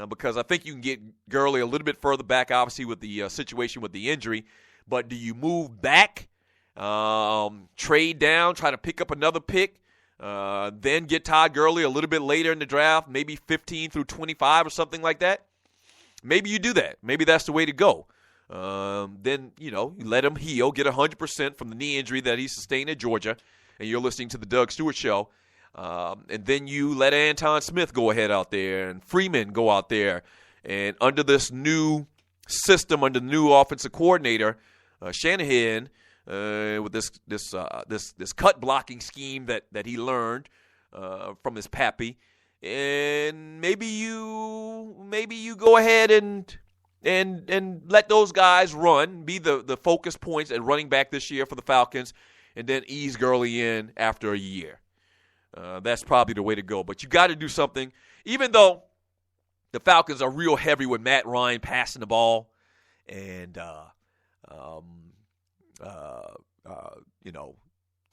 because I think you can get Gurley a little bit further back, obviously, with the situation with the injury. But do you move back, trade down, try to pick up another pick, then get Todd Gurley a little bit later in the draft, maybe 15 through 25 or something like that? Maybe you do that. Maybe that's the way to go. Then, you let him heal, get 100% from the knee injury that he sustained at Georgia, and you're listening to the Doug Stewart Show. And then you let Anton Smith go ahead out there and Freeman go out there. And under this new system, under the new offensive coordinator, Shanahan, with this cut blocking scheme that he learned from his pappy, and maybe you go ahead and let those guys run, be the focus points at running back this year for the Falcons, and then ease Gurley in after a year. That's probably the way to go. But you got to do something, even though the Falcons are real heavy with Matt Ryan passing the ball, and the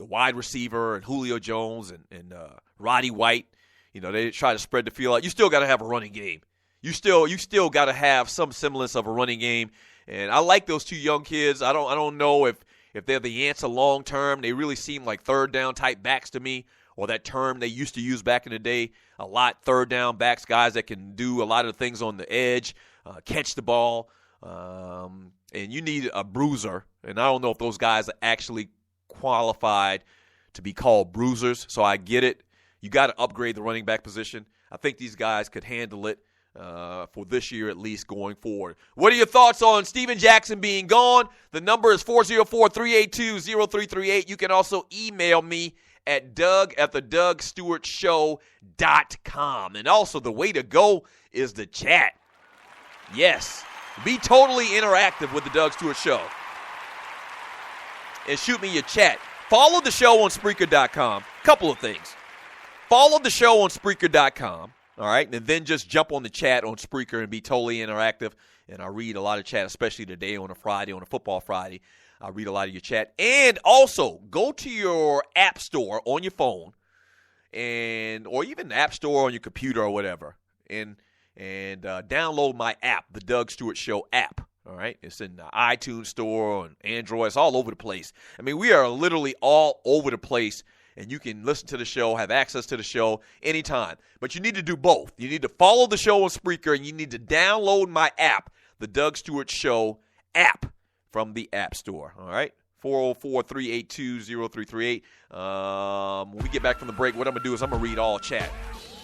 wide receiver and Julio Jones and Roddy White. They try to spread the field out. You still got to have a running game. You still got to have some semblance of a running game. And I like those two young kids. I don't know if they're the answer long term. They really seem like third down type backs to me, or that term they used to use back in the day a lot. Third down backs, guys that can do a lot of things on the edge, catch the ball. And you need a bruiser. And I don't know if those guys are actually qualified to be called bruisers. So I get it. You got to upgrade the running back position. I think these guys could handle it for this year at least going forward. What are your thoughts on Steven Jackson being gone? The number is 404-382-0338. You can also email me at doug@thedougstewartshow.com. And also the way to go is the chat. Yes. Be totally interactive with the Doug Stewart Show. And shoot me your chat. Follow the show on Spreaker.com. Couple of things. Follow the show on Spreaker.com, all right? And then just jump on the chat on Spreaker and be totally interactive. And I read a lot of chat, especially today on a Friday, on a Football Friday. I read a lot of your chat. And also, go to your app store on your phone, or even the app store on your computer or whatever, and download my app, the Doug Stewart Show app. All right, it's in the iTunes store and Android. It's all over the place. I mean, we are literally all over the place, and you can listen to the show, have access to the show anytime. But you need to do both. You need to follow the show on Spreaker, and you need to download my app, the Doug Stewart Show app, from the App Store. All right, 404-382-0338. When we get back from the break, what I'm going to do is I'm going to read all chat.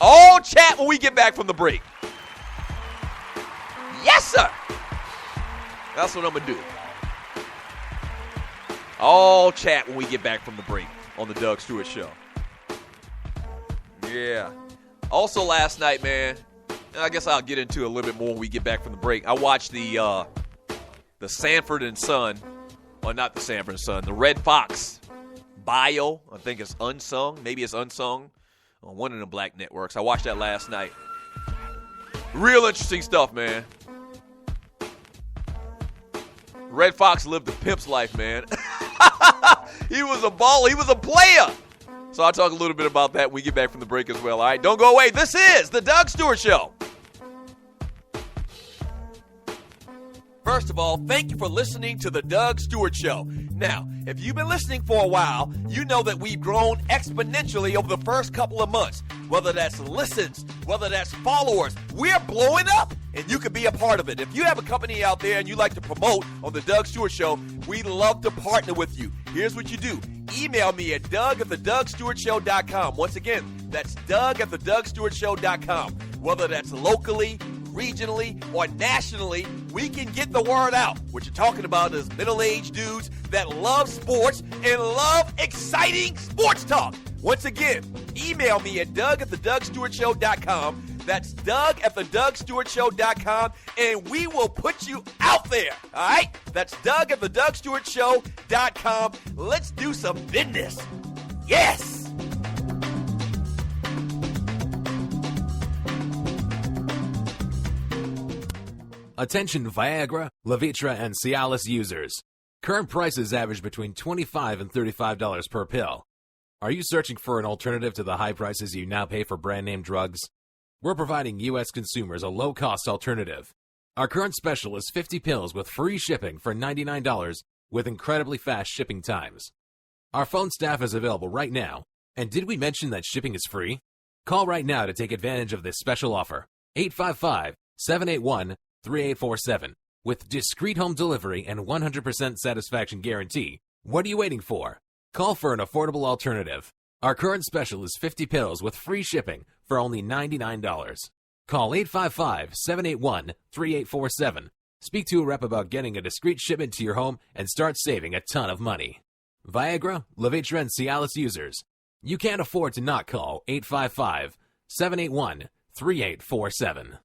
All chat when we get back from the break. Yes, sir. That's what I'm going to do. All chat when we get back from the break on the Doug Stewart Show. Yeah. Also last night, man, and I guess I'll get into a little bit more when we get back from the break. I watched the Sanford and Son, or not the Sanford and Son, the Red Fox bio. I think it's Unsung. Maybe it's Unsung on one of the black networks. I watched that last night. Real interesting stuff, man. Red Fox lived a pimp's life, man. He was a baller. He was a player. So I'll talk a little bit about that when we get back from the break as well. All right, don't go away. This is the Doug Stewart Show. First of all, thank you for listening to the Doug Stewart Show. Now, if you've been listening for a while, you know that we've grown exponentially over the first couple of months. Whether that's listens, whether that's followers, we're blowing up, and you can be a part of it. If you have a company out there and you like to promote on the Doug Stewart Show, we'd love to partner with you. Here's what you do. Email me at doug@thedougstewartshow.com. Once again, that's doug@thedougstewartshow.com. Whether that's locally, regionally, or nationally, we can get the word out. What you're talking about is middle-aged dudes that love sports and love exciting sports talk. Once again, email me at doug@thedougstewartshow.com. That's doug@thedougstewartshow.com, and we will put you out there. All right? That's doug@thedougstewartshow.com. Let's do some business. Yes! Attention Viagra, Levitra, and Cialis users. Current prices average between $25 and $35 per pill. Are you searching for an alternative to the high prices you now pay for brand name drugs? We're providing U.S. consumers a low-cost alternative. Our current special is 50 pills with free shipping for $99 with incredibly fast shipping times. Our phone staff is available right now. And did we mention that shipping is free? Call right now to take advantage of this special offer. 855-781-3847 with discreet home delivery and 100% satisfaction guarantee. What are you waiting for? Call for an affordable alternative. Our current special is 50 pills with free shipping for only $99. Call 855-781-3847. Speak to a rep about getting a discreet shipment to your home and start saving a ton of money. Viagra, Levitra, and Cialis users. You can't afford to not call 855-781-3847.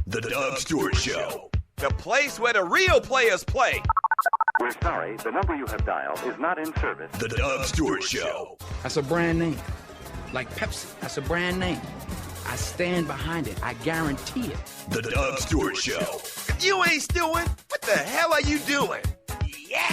The Doug Stewart Show. The place where the real players play. We're sorry, the number you have dialed is not in service. The Doug Stewart Show. That's a brand name. Like Pepsi, that's a brand name. I stand behind it. I guarantee it. The Doug Stewart Show. If you ain't stewing, what the hell are you doing? Yeah!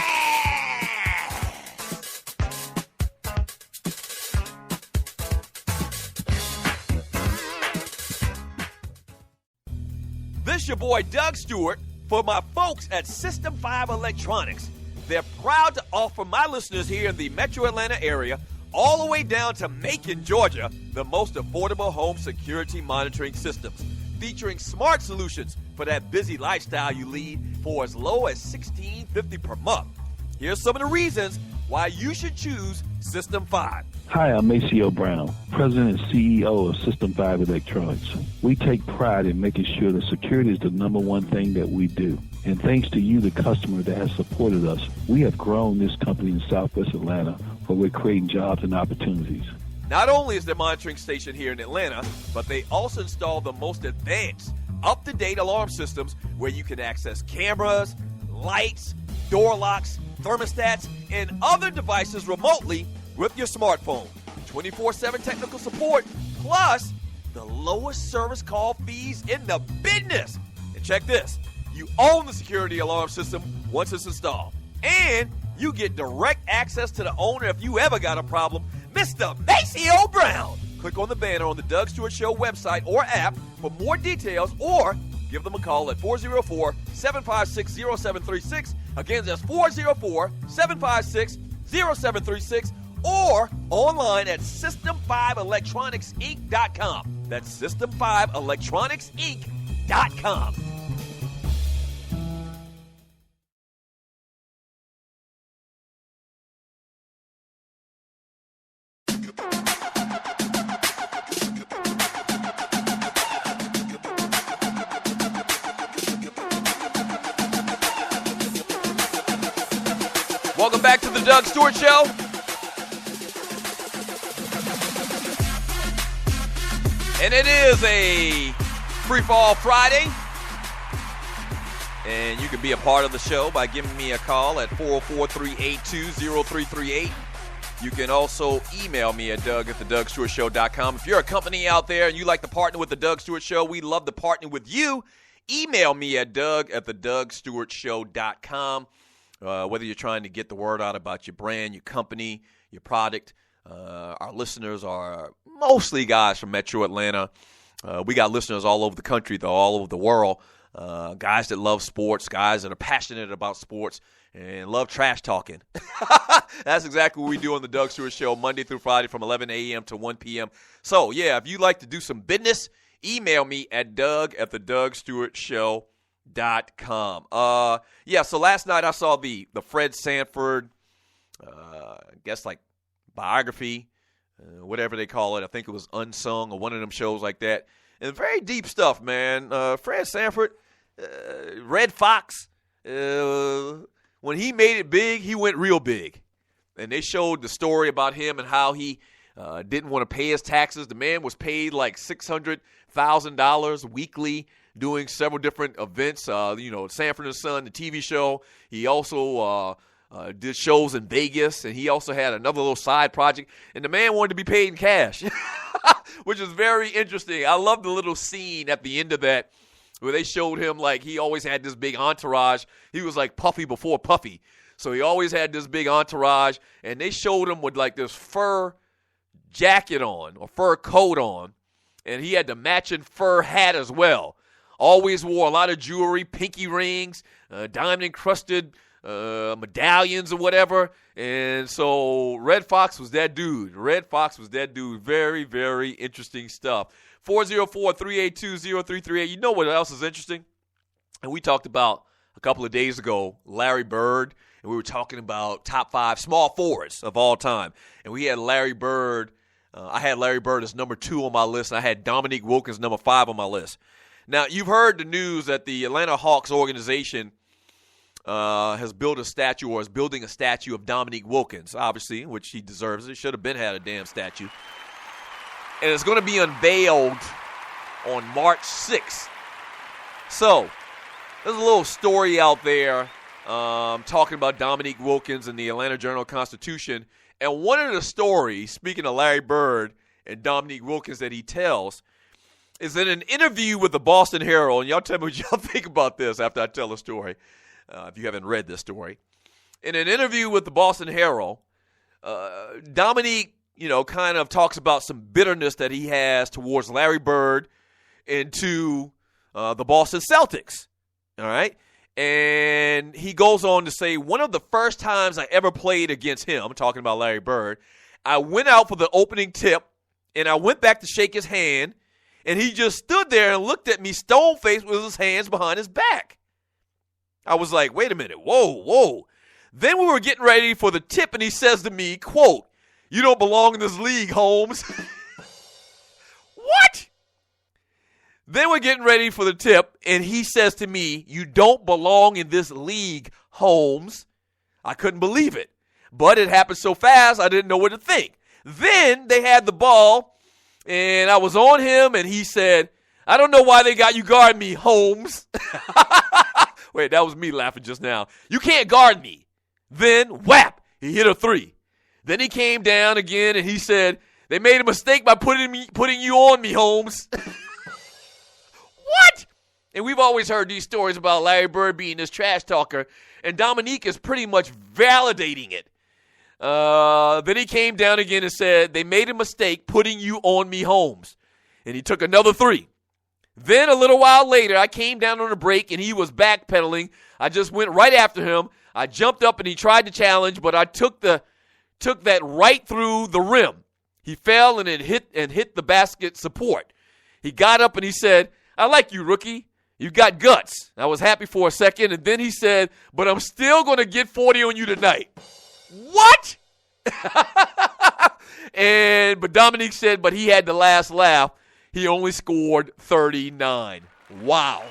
This your boy Doug Stewart for my folks at System 5 Electronics. They're proud to offer my listeners here in the Metro Atlanta area all the way down to Macon, Georgia, the most affordable home security monitoring systems, featuring smart solutions for that busy lifestyle you lead for as low as $16.50 per month. Here's some of the reasons why you should choose System 5. Hi, I'm Maceo Brown, President and CEO of System 5 Electronics. We take pride in making sure that security is the number one thing that we do. And thanks to you, the customer that has supported us, we have grown this company in Southwest Atlanta where we're creating jobs and opportunities. Not only is their monitoring station here in Atlanta, but they also install the most advanced, up-to-date alarm systems where you can access cameras, lights, door locks, thermostats, and other devices remotely with your smartphone. 24/7 technical support, plus the lowest service call fees in the business. And check this, you own the security alarm system once it's installed. And you get direct access to the owner if you ever got a problem, Mr. Maceo Brown. Click on the banner on the Doug Stewart Show website or app for more details, or give them a call at 404-756-0736. Again, that's 404-756-0736, or online at System5electronicsinc.com. That's System5electronicsinc.com. Welcome back to the Doug Stewart Show. And it is a Free Fall Friday. And you can be a part of the show by giving me a call at 404-382-0338. You can also email me at doug@thedugstewartshow.com. If you're a company out there and you like to partner with the Doug Stewart Show, we'd love to partner with you. Email me at doug@thedugstewartshow.com. Whether you're trying to get the word out about your brand, your company, your product. Our listeners are mostly guys from Metro Atlanta. We got listeners all over the country, though, all over the world. Guys that love sports, guys that are passionate about sports, and love trash talking. That's exactly what we do on the Doug Stewart Show, Monday through Friday from 11 a.m. to 1 p.m. So, yeah, if you'd like to do some business, email me at doug@thedugstewartshow.com. So last night I saw the Fred Sanford, I guess like biography, whatever they call it. I think it was Unsung or one of them shows like that. And very deep stuff, man. Fred Sanford, Red Fox, when he made it big, he went real big. And they showed the story about him and how he didn't want to pay his taxes. The man was paid like $600,000 weekly doing several different events. Sanford and Son, the TV show. He also did shows in Vegas, and he also had another little side project. And the man wanted to be paid in cash, which is very interesting. I love the little scene at the end of that where they showed him like he always had this big entourage. He was like Puffy before Puffy. So he always had this big entourage, and they showed him with like this fur jacket on or fur coat on, and he had the matching fur hat as well. Always wore a lot of jewelry, pinky rings, diamond-encrusted medallions or whatever. And so Red Fox was that dude. Very, very interesting stuff. 404-382-0338. You know what else is interesting? And we talked about a couple of days ago, Larry Bird, and we were talking about top 5 small forwards of all time. And we had Larry Bird. I had Larry Bird as number 2 on my list, and I had Dominique Wilkins number 5 on my list. Now, you've heard the news that the Atlanta Hawks organization has built a statue or is building a statue of Dominique Wilkins, obviously, which he deserves. It should have been had a damn statue. And it's going to be unveiled on March 6th. So, there's a little story out there talking about Dominique Wilkins in the Atlanta Journal-Constitution. And one of the stories, speaking of Larry Bird and Dominique Wilkins that he tells, is in an interview with the Boston Herald. And y'all tell me what y'all think about this after I tell the story, if you haven't read this story. In an interview with the Boston Herald, Dominique, kind of talks about some bitterness that he has towards Larry Bird and to the Boston Celtics. All right? And he goes on to say, one of the first times I ever played against him, I'm talking about Larry Bird, I went out for the opening tip, and I went back to shake his hand, and he just stood there and looked at me stone-faced with his hands behind his back. I was like, wait a minute, whoa. Then we were getting ready for the tip, and he says to me, quote, "You don't belong in this league, Holmes." What? Then we're getting ready for the tip, and he says to me, "You don't belong in this league, Holmes." I couldn't believe it. But it happened so fast, I didn't know what to think. Then they had the ball, and I was on him, and he said, "I don't know why they got you guarding me, Holmes." Wait, that was me laughing just now. "You can't guard me." Then, whap, he hit a 3. Then he came down again, and he said, "They made a mistake by putting you on me, Holmes." What? And we've always heard these stories about Larry Bird being this trash talker, and Dominique is pretty much validating it. Then he came down again and said, "They made a mistake putting you on me, Holmes." And he took another 3. Then a little while later, I came down on a break, and he was backpedaling. I just went right after him. I jumped up, and he tried to challenge, but I took that right through the rim. He fell, and it hit the basket support. He got up, and he said, "I like you, rookie. You got guts." I was happy for a second, and then he said, "But I'm still going to get 40 on you tonight." What? But Dominique said, but he had the last laugh. He only scored 39. Wow.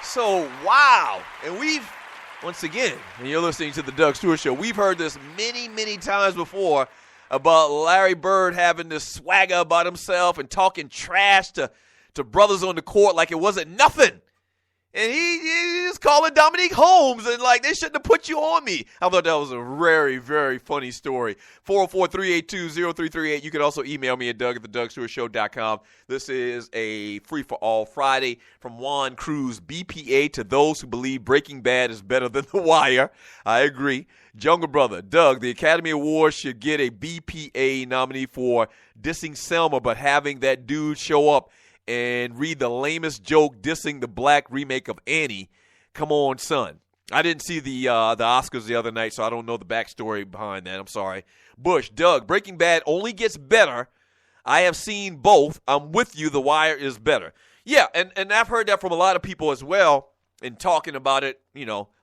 So, wow. And once again, and you're listening to the Doug Stewart Show, we've heard this many, many times before about Larry Bird having this swagger about himself and talking trash to brothers on the court like it wasn't nothing. And he's calling Dominique Holmes and like, "They shouldn't have put you on me." I thought that was a very, very funny story. 404-382-0338. You can also email me at Doug@thedougstewartshow.com. This is a free-for-all Friday from Juan Cruz, BPA to those who believe Breaking Bad is better than The Wire. I agree. Jungle Brother, Doug, the Academy Awards should get a BPA nominee for dissing Selma, but having that dude show up and read the lamest joke dissing the black remake of Annie. Come on, son. I didn't see the Oscars the other night, so I don't know the backstory behind that. I'm sorry. Bush, Doug, Breaking Bad only gets better. I have seen both. I'm with you. The Wire is better. Yeah, and I've heard that from a lot of people as well in talking about it,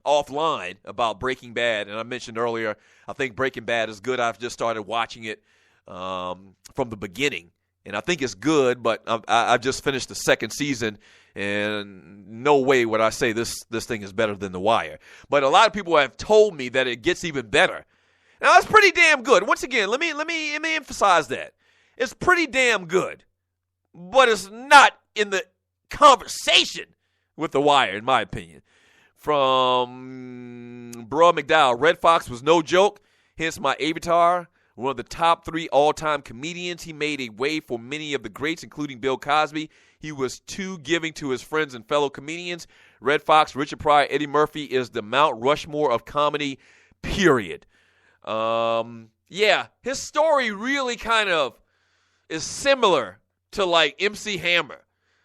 offline about Breaking Bad. And I mentioned earlier, I think Breaking Bad is good. I've just started watching it from the beginning. And I think it's good, but I've just finished the second season, and no way would I say this thing is better than The Wire. But a lot of people have told me that it gets even better. Now, that's pretty damn good. Once again, let me emphasize that. It's pretty damn good, but it's not in the conversation with The Wire, in my opinion. From Bro McDowell, Red Fox was no joke, hence my avatar one of the top 3 all-time comedians. He made a way for many of the greats, including Bill Cosby. He was too giving to his friends and fellow comedians. Red Fox, Richard Pryor, Eddie Murphy is the Mount Rushmore of comedy, period. Yeah, his story really kind of is similar to like MC Hammer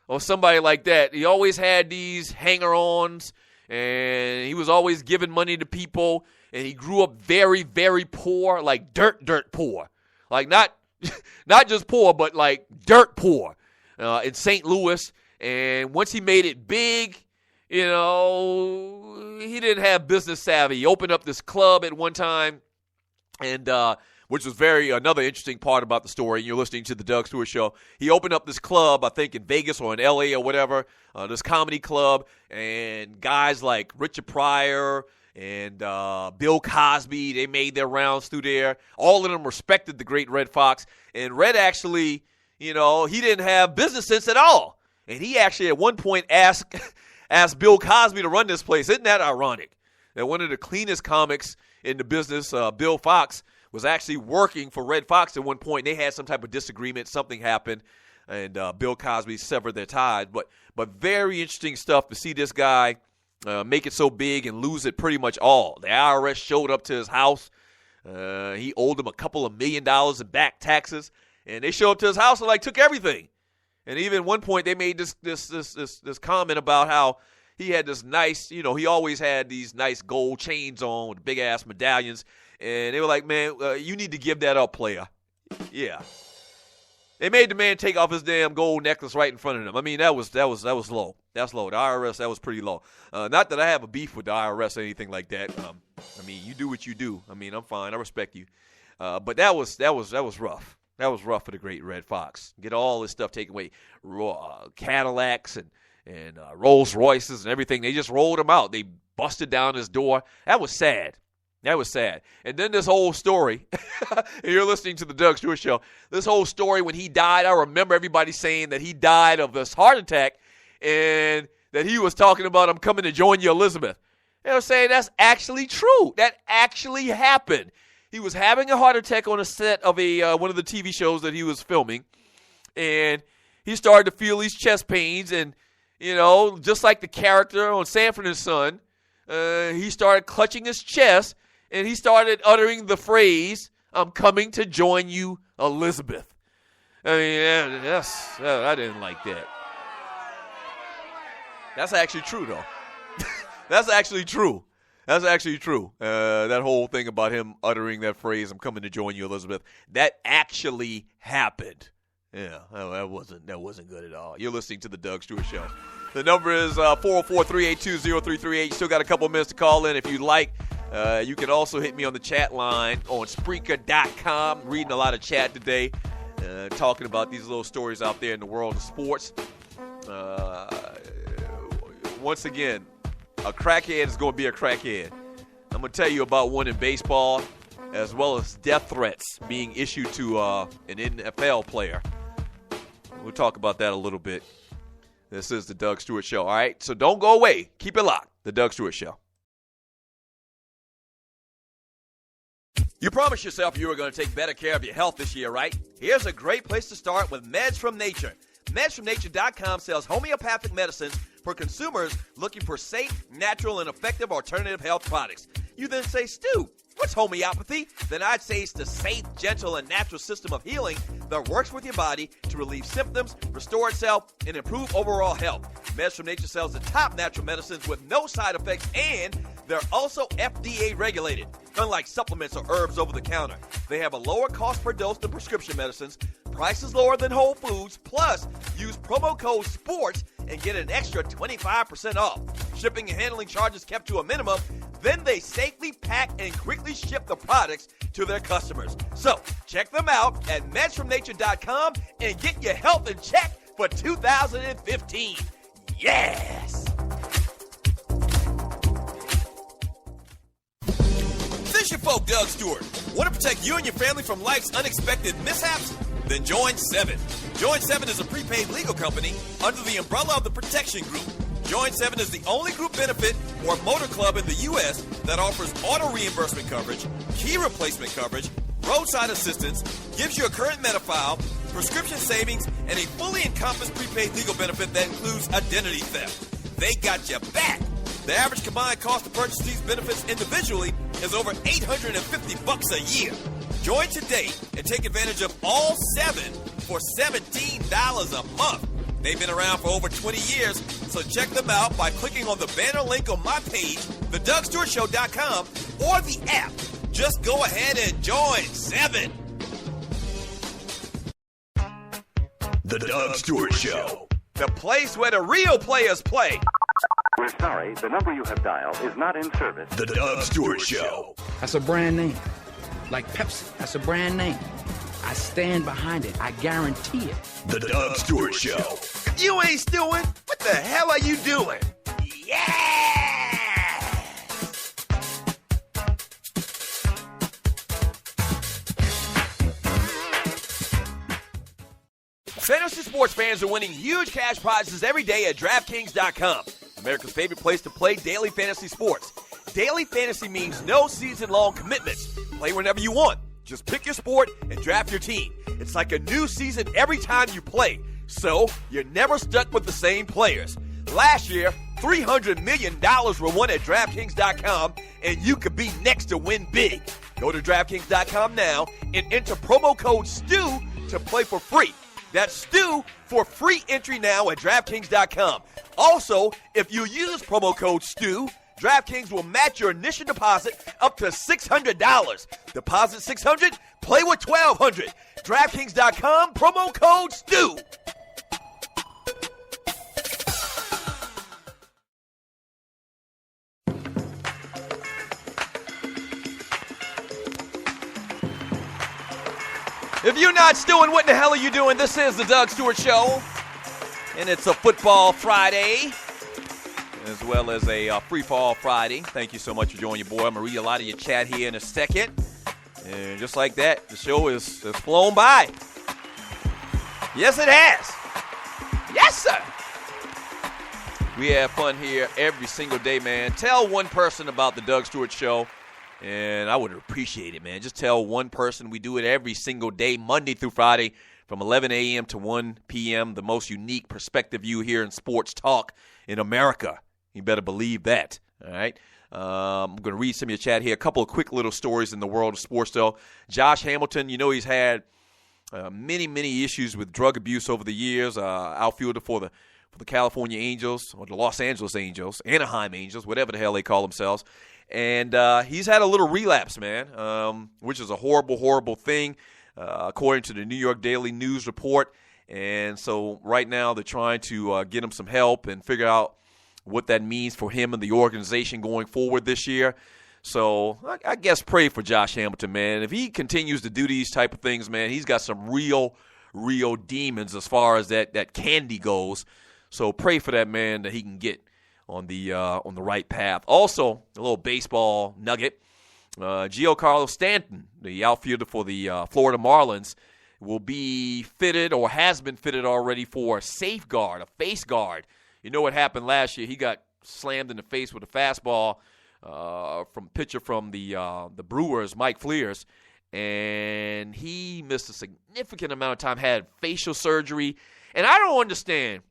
or somebody like that. He always had these hanger-ons, and he was always giving money to people, and he grew up very, very poor, like dirt poor. Like not just poor, but like dirt poor in St. Louis. And once he made it big, you know, he didn't have business savvy. He opened up this club at one time, and which was another interesting part about the story. You're listening to the Doug Stewart Show. He opened up this club, I think, in Vegas or in L.A. or whatever, this comedy club, and guys like Richard Pryor and Bill Cosby, they made their rounds through there. All of them respected the great Red Fox, and Red actually, you know, he didn't have business sense at all, and he actually at one point asked Bill Cosby to run this place. Isn't that ironic? That one of the cleanest comics in the business, Bill Fox, was actually working for Red Fox at one point. They had some type of disagreement. Something happened, and Bill Cosby severed their ties. But very interesting stuff to see this guy make it so big and lose it pretty much all. The IRS showed up to his house. He owed them a couple of $1 million in back taxes, and they showed up to his house and like took everything. And even at one point they made this comment about how he had this nice, you know, he always had these nice gold chains on with big ass medallions. And they were like, man, you need to give that up, player. Yeah. They made the man take off his damn gold necklace right in front of him. I mean, that was low. That's low. The IRS, that was pretty low. Not that I have a beef with the IRS or anything like that. I mean, you do what you do. I mean, I'm fine. I respect you. But that was rough. That was rough for the great Red Fox. Get all this stuff taken away. Cadillacs and Rolls Royces and everything. They just rolled him out. They busted down his door. That was sad. That was sad. And then this whole story, and you're listening to the Doug Stewart Show, this whole story when he died, I remember everybody saying that he died of this heart attack and that he was talking about, I'm coming to join you, Elizabeth. They were saying that's actually true. That actually happened. He was having a heart attack on a set of one of the TV shows that he was filming, and he started to feel these chest pains, and, you know, just like the character on Sanford and Son, he started clutching his chest, and he started uttering the phrase, I'm coming to join you, Elizabeth. I mean, I didn't like that. That's actually true, though. That's actually true. That whole thing about him uttering that phrase, I'm coming to join you, Elizabeth, that actually happened. Yeah, that wasn't good at all. You're listening to the Doug Stewart Show. The number is 404-382-0338. You still got a couple of minutes to call in if you'd like. You can also hit me on the chat line on Spreaker.com. Reading a lot of chat today, talking about these little stories out there in the world of sports. Once again, a crackhead is going to be a crackhead. I'm going to tell you about one in baseball, as well as death threats being issued to an NFL player. We'll talk about that a little bit. This is the Doug Stewart Show, all right? So don't go away. Keep it locked. The Doug Stewart Show. You promised yourself you were going to take better care of your health this year, right? Here's a great place to start with Meds from Nature. MedsFromNature.com sells homeopathic medicines for consumers looking for safe, natural, and effective alternative health products. You then say, Stu, what's homeopathy? Then I'd say it's the safe, gentle, and natural system of healing that works with your body to relieve symptoms, restore itself, and improve overall health. Meds from Nature sells the top natural medicines with no side effects, and they're also FDA regulated. Unlike supplements or herbs over the counter, they have a lower cost per dose than prescription medicines, prices lower than Whole Foods, plus use promo code SPORTS and get an extra 25% off. Shipping and handling charges kept to a minimum, then they safely pack and quickly ship the products to their customers. So check them out at MedsFromNature.com and get your health in check for 2015. Yes! This your folk, Doug Stewart. Want to protect you and your family from life's unexpected mishaps? Then join 7. Join 7 is a prepaid legal company under the umbrella of the Protection Group. Join 7 is the only group benefit or motor club in the U.S. that offers auto reimbursement coverage, key replacement coverage, roadside assistance, gives you a current Medi-file, prescription savings, and a fully encompassed prepaid legal benefit that includes identity theft. They got your back. The average combined cost to purchase these benefits individually is over $850 a year. Join today and take advantage of all 7 for $17 a month. They've been around for over 20 years, so check them out by clicking on the banner link on my page, thedougstewartshow.com, or the app. Just go ahead and join 7. The Doug Stewart Show. The place where the real players play. We're sorry, the number you have dialed is not in service. The Doug Stewart Show. That's a brand name. Like Pepsi, that's a brand name. I stand behind it. I guarantee it. The Doug Stewart Show. If you ain't stewing, what the hell are you doing? Yeah! Fantasy sports fans are winning huge cash prizes every day at DraftKings.com. America's favorite place to play daily fantasy sports. Daily fantasy means no season-long commitments. Play whenever you want. Just pick your sport and draft your team. It's like a new season every time you play. So, you're never stuck with the same players. Last year, $300 million were won at DraftKings.com, and you could be next to win big. Go to DraftKings.com now and enter promo code STU to play for free. That's STU for free entry now at DraftKings.com. Also, if you use promo code STU, DraftKings will match your initial deposit up to $600. Deposit $600, play with $1,200. DraftKings.com, promo code STU. If you're not stewing, what in the hell are you doing? This is the Doug Stewart Show, and it's a Football Friday, as well as a Free Fall Friday. Thank you so much for joining your boy. I'm going to read a lot of your chat here in a second. And just like that, the show is flown by. Yes, it has. Yes, sir. We have fun here every single day, man. Tell one person about the Doug Stewart Show, and I would appreciate it, man. Just tell one person. We do it every single day, Monday through Friday, from 11 a.m. to 1 p.m., the most unique perspective view here in sports talk in America. You better believe that, all right? I'm going to read some of your chat here. A couple of quick little stories in the world of sports, though. Josh Hamilton, you know he's had many, many issues with drug abuse over the years. Outfielder for the California Angels, or the Los Angeles Angels, Anaheim Angels, whatever the hell they call themselves. And he's had a little relapse, man, which is a horrible, horrible thing, according to the New York Daily News report. And so right now they're trying to get him some help and figure out what that means for him and the organization going forward this year. So I guess pray for Josh Hamilton, man. If he continues to do these type of things, man, he's got some real, real demons as far as that candy goes. So pray for that man that he can get on the right path. Also, a little baseball nugget. Giancarlo Stanton, the outfielder for the Florida Marlins, will be fitted or has been fitted already for a safeguard, a face guard. You know what happened last year? He got slammed in the face with a fastball from pitcher from the Brewers, Mike Fleers, and he missed a significant amount of time, had facial surgery. And I don't understand.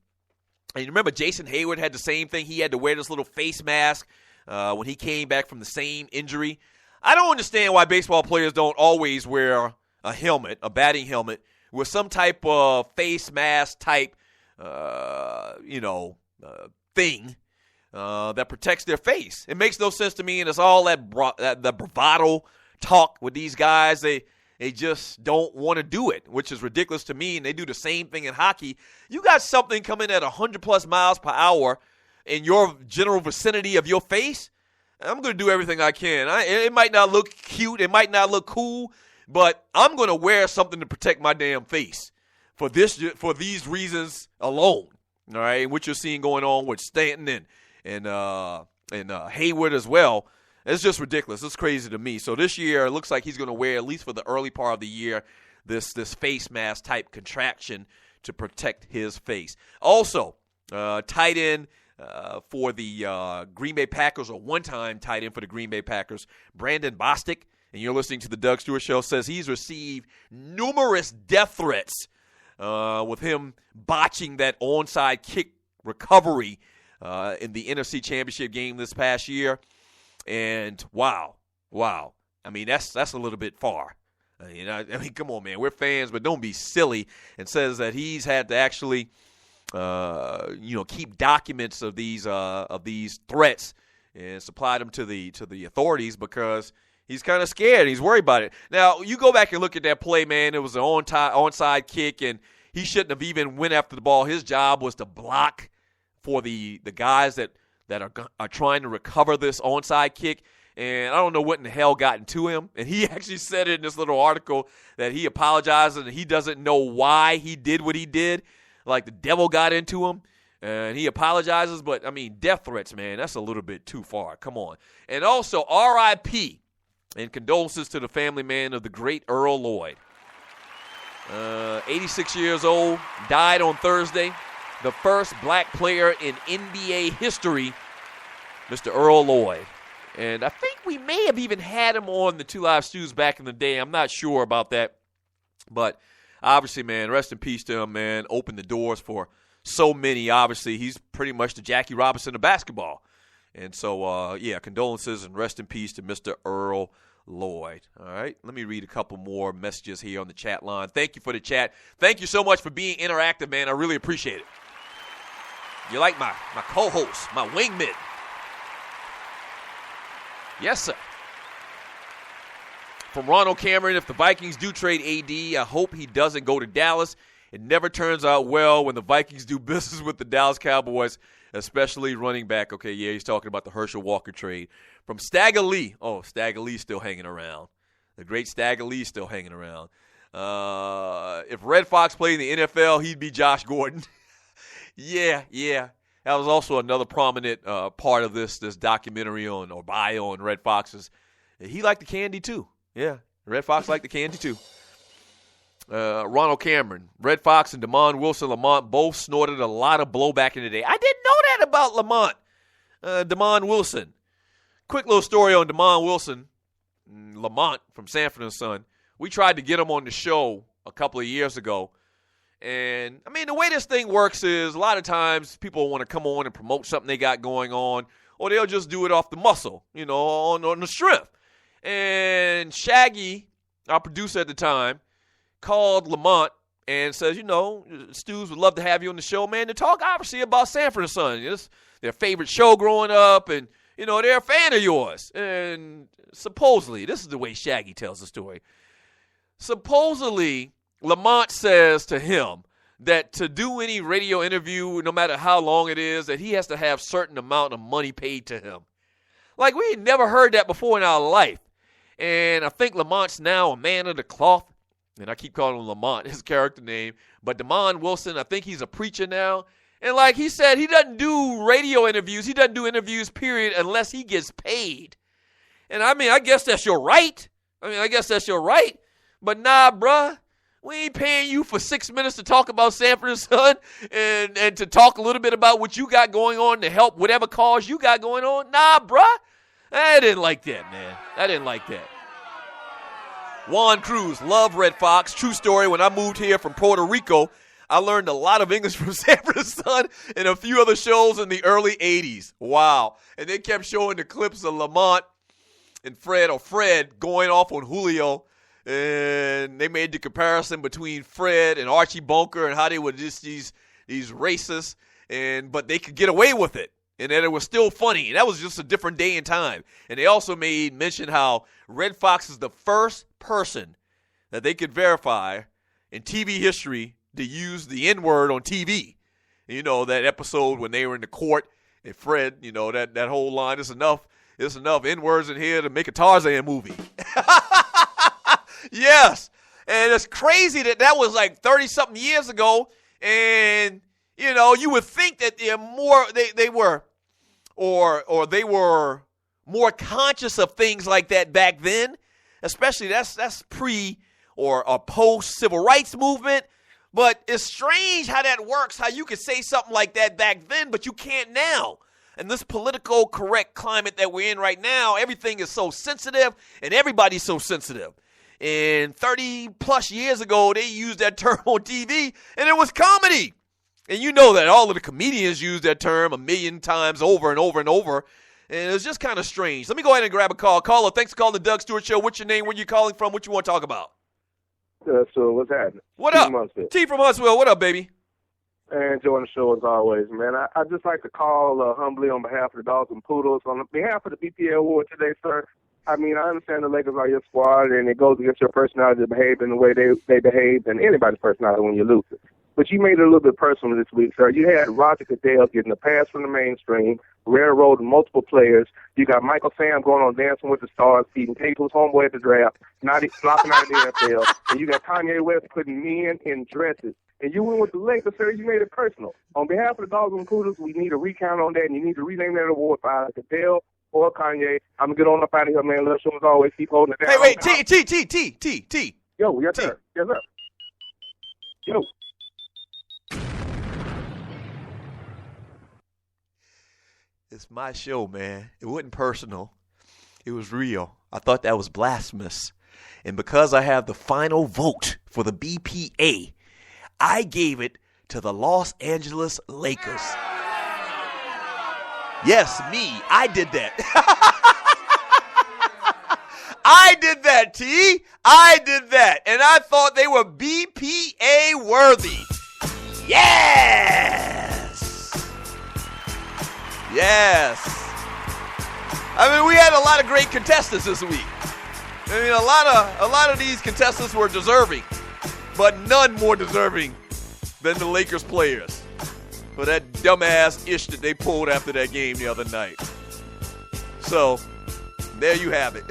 And you remember Jason Hayward had the same thing. He had to wear this little face mask when he came back from the same injury. I don't understand why baseball players don't always wear a helmet, a batting helmet, with some type of face mask type, thing that protects their face. It makes no sense to me, and it's all that bravado talk with these guys. They just don't want to do it, which is ridiculous to me, and they do the same thing in hockey. You got something coming at 100-plus miles per hour in your general vicinity of your face, I'm going to do everything I can. It might not look cute. It might not look cool, but I'm going to wear something to protect my damn face for these reasons alone. All right, what you're seeing going on with Stanton and Hayward as well, it's just ridiculous. It's crazy to me. So this year, it looks like he's going to wear, at least for the early part of the year, this face mask type contraction to protect his face. Also, tight end for the Green Bay Packers, or one-time tight end for the Green Bay Packers, Brandon Bostic, and you're listening to the Doug Stewart Show, says he's received numerous death threats with him botching that onside kick recovery in the NFC Championship game this past year. And wow. I mean, that's a little bit far. I mean, come on, man. We're fans, but don't be silly. And says that he's had to actually, keep documents of these threats and supply them to the authorities because he's kind of scared. He's worried about it. Now, you go back and look at that play, man. It was an onside kick, and he shouldn't have even went after the ball. His job was to block for the guys that are trying to recover this onside kick. And I don't know what in the hell got into him. And he actually said it in this little article that he apologizes and he doesn't know why he did what he did. Like the devil got into him. And he apologizes. But, I mean, death threats, man, that's a little bit too far. Come on. And also, R.I.P. and condolences to the family, man, of the great Earl Lloyd. 86 years old, died on Thursday. The first black player in NBA history, Mr. Earl Lloyd. And I think we may have even had him on the Two Live Stews back in the day. I'm not sure about that. But obviously, man, rest in peace to him, man. Opened the doors for so many. Obviously, he's pretty much the Jackie Robinson of basketball. And so, condolences and rest in peace to Mr. Earl Lloyd. All right, let me read a couple more messages here on the chat line. Thank you for the chat. Thank you so much for being interactive, man. I really appreciate it. You're like my co-host, my wingman. Yes, sir. From Ronald Cameron, if the Vikings do trade AD, I hope he doesn't go to Dallas. It never turns out well when the Vikings do business with the Dallas Cowboys, especially running back. Okay, yeah, he's talking about the Herschel Walker trade. From Stagger Lee. Oh, Stagger Lee's still hanging around. The great Stagger Lee's still hanging around. If Red Fox played in the NFL, he'd be Josh Gordon. Yeah. That was also another prominent part of this documentary or bio on Red Fox's. He liked the candy too. Yeah, Red Fox liked the candy too. Ronald Cameron, Red Fox and Damon Wilson Lamont both snorted a lot of blowback in the day. I didn't know that about Damon Wilson. Quick little story on Damon Wilson, Lamont from Sanford and Son. We tried to get him on the show a couple of years ago. And, I mean, the way this thing works is a lot of times people want to come on and promote something they got going on, or they'll just do it off the muscle, on the strength. And Shaggy, our producer at the time, called Lamont and says, Stews would love to have you on the show, man, to talk, obviously, about Sanford & Son. It's their favorite show growing up, and, they're a fan of yours. And supposedly, this is the way Shaggy tells the story, supposedly Lamont says to him that to do any radio interview, no matter how long it is, that he has to have certain amount of money paid to him. Like, we had never heard that before in our life. And I think Lamont's now a man of the cloth. And I keep calling him Lamont, his character name. But Damon Wilson, I think he's a preacher now. And like he said, he doesn't do radio interviews. He doesn't do interviews, period, unless he gets paid. And I mean, I guess that's your right. But nah, bruh. We ain't paying you for 6 minutes to talk about Sanford & Son and to talk a little bit about what you got going on to help whatever cause you got going on. Nah, bruh. I didn't like that, man. I didn't like that. Juan Cruz, love Red Fox. True story, when I moved here from Puerto Rico, I learned a lot of English from Sanford & Son and a few other shows in the early 80s. Wow. And they kept showing the clips of Lamont and Fred going off on Julio. And they made the comparison between Fred and Archie Bunker and how they were just these racists, but they could get away with it, and that it was still funny. And that was just a different day and time. And they also made mention how Red Fox is the first person that they could verify in TV history to use the N-word on TV. That episode when they were in the court and Fred, that whole line, there's enough N-words in here to make a Tarzan movie. Yes, and it's crazy that was like 30-something years ago, and you would think that they were more conscious of things like that back then, especially that's pre or post civil rights movement. But it's strange how that works, how you could say something like that back then, but you can't now. in this political correct climate that we're in right now, everything is so sensitive and everybody's so sensitive. And 30 plus years ago, they used that term on TV and it was comedy. And you know that all of the comedians use that term a million times over and over and over. And it was just kind of strange. Let me go ahead and grab a call. Caller, thanks for calling the Doug Stewart Show. What's your name? Where you calling from? What you want to talk about? So what's happening? What up? T from Huntsville. What up, baby? And enjoying the show as always, man. I just like to call humbly on behalf of the Dogs and Poodles. On behalf of the BPA award today, sir, I mean, I understand the Lakers are your squad, and it goes against your personality to behave in the way they behave, and anybody's personality when you lose it. But you made it a little bit personal this week, sir. You had Roger Goodell getting a pass from the mainstream, railroading multiple players. You got Michael Sam going on Dancing with the Stars, beating K2's homeboy at the draft, flopping out of the NFL. And you got Kanye West putting men in dresses. And you went with the Lakers, sir. You made it personal. On behalf of the Dogs and Poodles, we need a recount on that, and you need to rename that award for either Goodell or Kanye. I'm going to get on up out of here, man. Little show as always. Keep holding it down. Hey, wait, T. Yo, yes, sir. Yes, sir. Yo. It's my show, man. It wasn't personal. It was real. I thought that was blasphemous. And because I have the final vote for the BPA, I gave it to the Los Angeles Lakers. Yes, me. I did that. I did that, T. I did that. And I thought they were BPA worthy. Yes. I mean, we had a lot of great contestants this week. I mean, a lot of these contestants were deserving, but none more deserving than the Lakers players for that dumbass ish that they pulled after that game the other night. So, there you have it.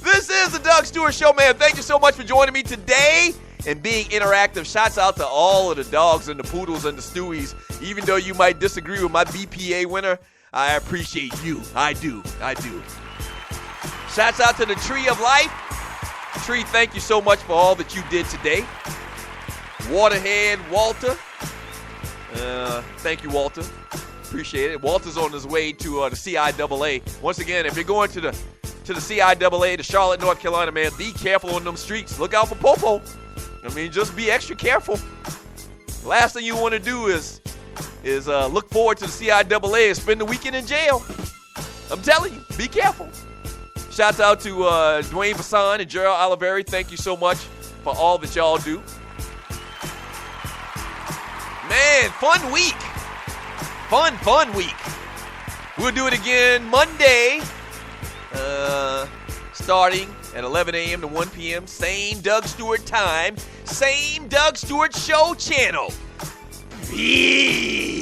This is the Doug Stewart Show, man. Thank you so much for joining me today and being interactive. Shouts out to all of the dogs and the poodles and the stewies. Even though you might disagree with my BPA winner, I appreciate you. I do. Shouts out to the Tree of Life. Tree, thank you so much for all that you did today. Waterhead Walter. Thank you, Walter. Appreciate it. Walter's on his way to the CIAA. Once again, if you're going to the CIAA, to Charlotte, North Carolina, man, be careful on them streets. Look out for Popo. I mean, just be extra careful. Last thing you want to do is look forward to the CIAA and spend the weekend in jail. I'm telling you, be careful. Shouts out to Dwayne Bassan and Gerald Oliveri. Thank you so much for all that y'all do. Man, fun week. Fun week. We'll do it again Monday, starting at 11 a.m. to 1 p.m. Same Doug Stewart time, same Doug Stewart Show channel. Peace.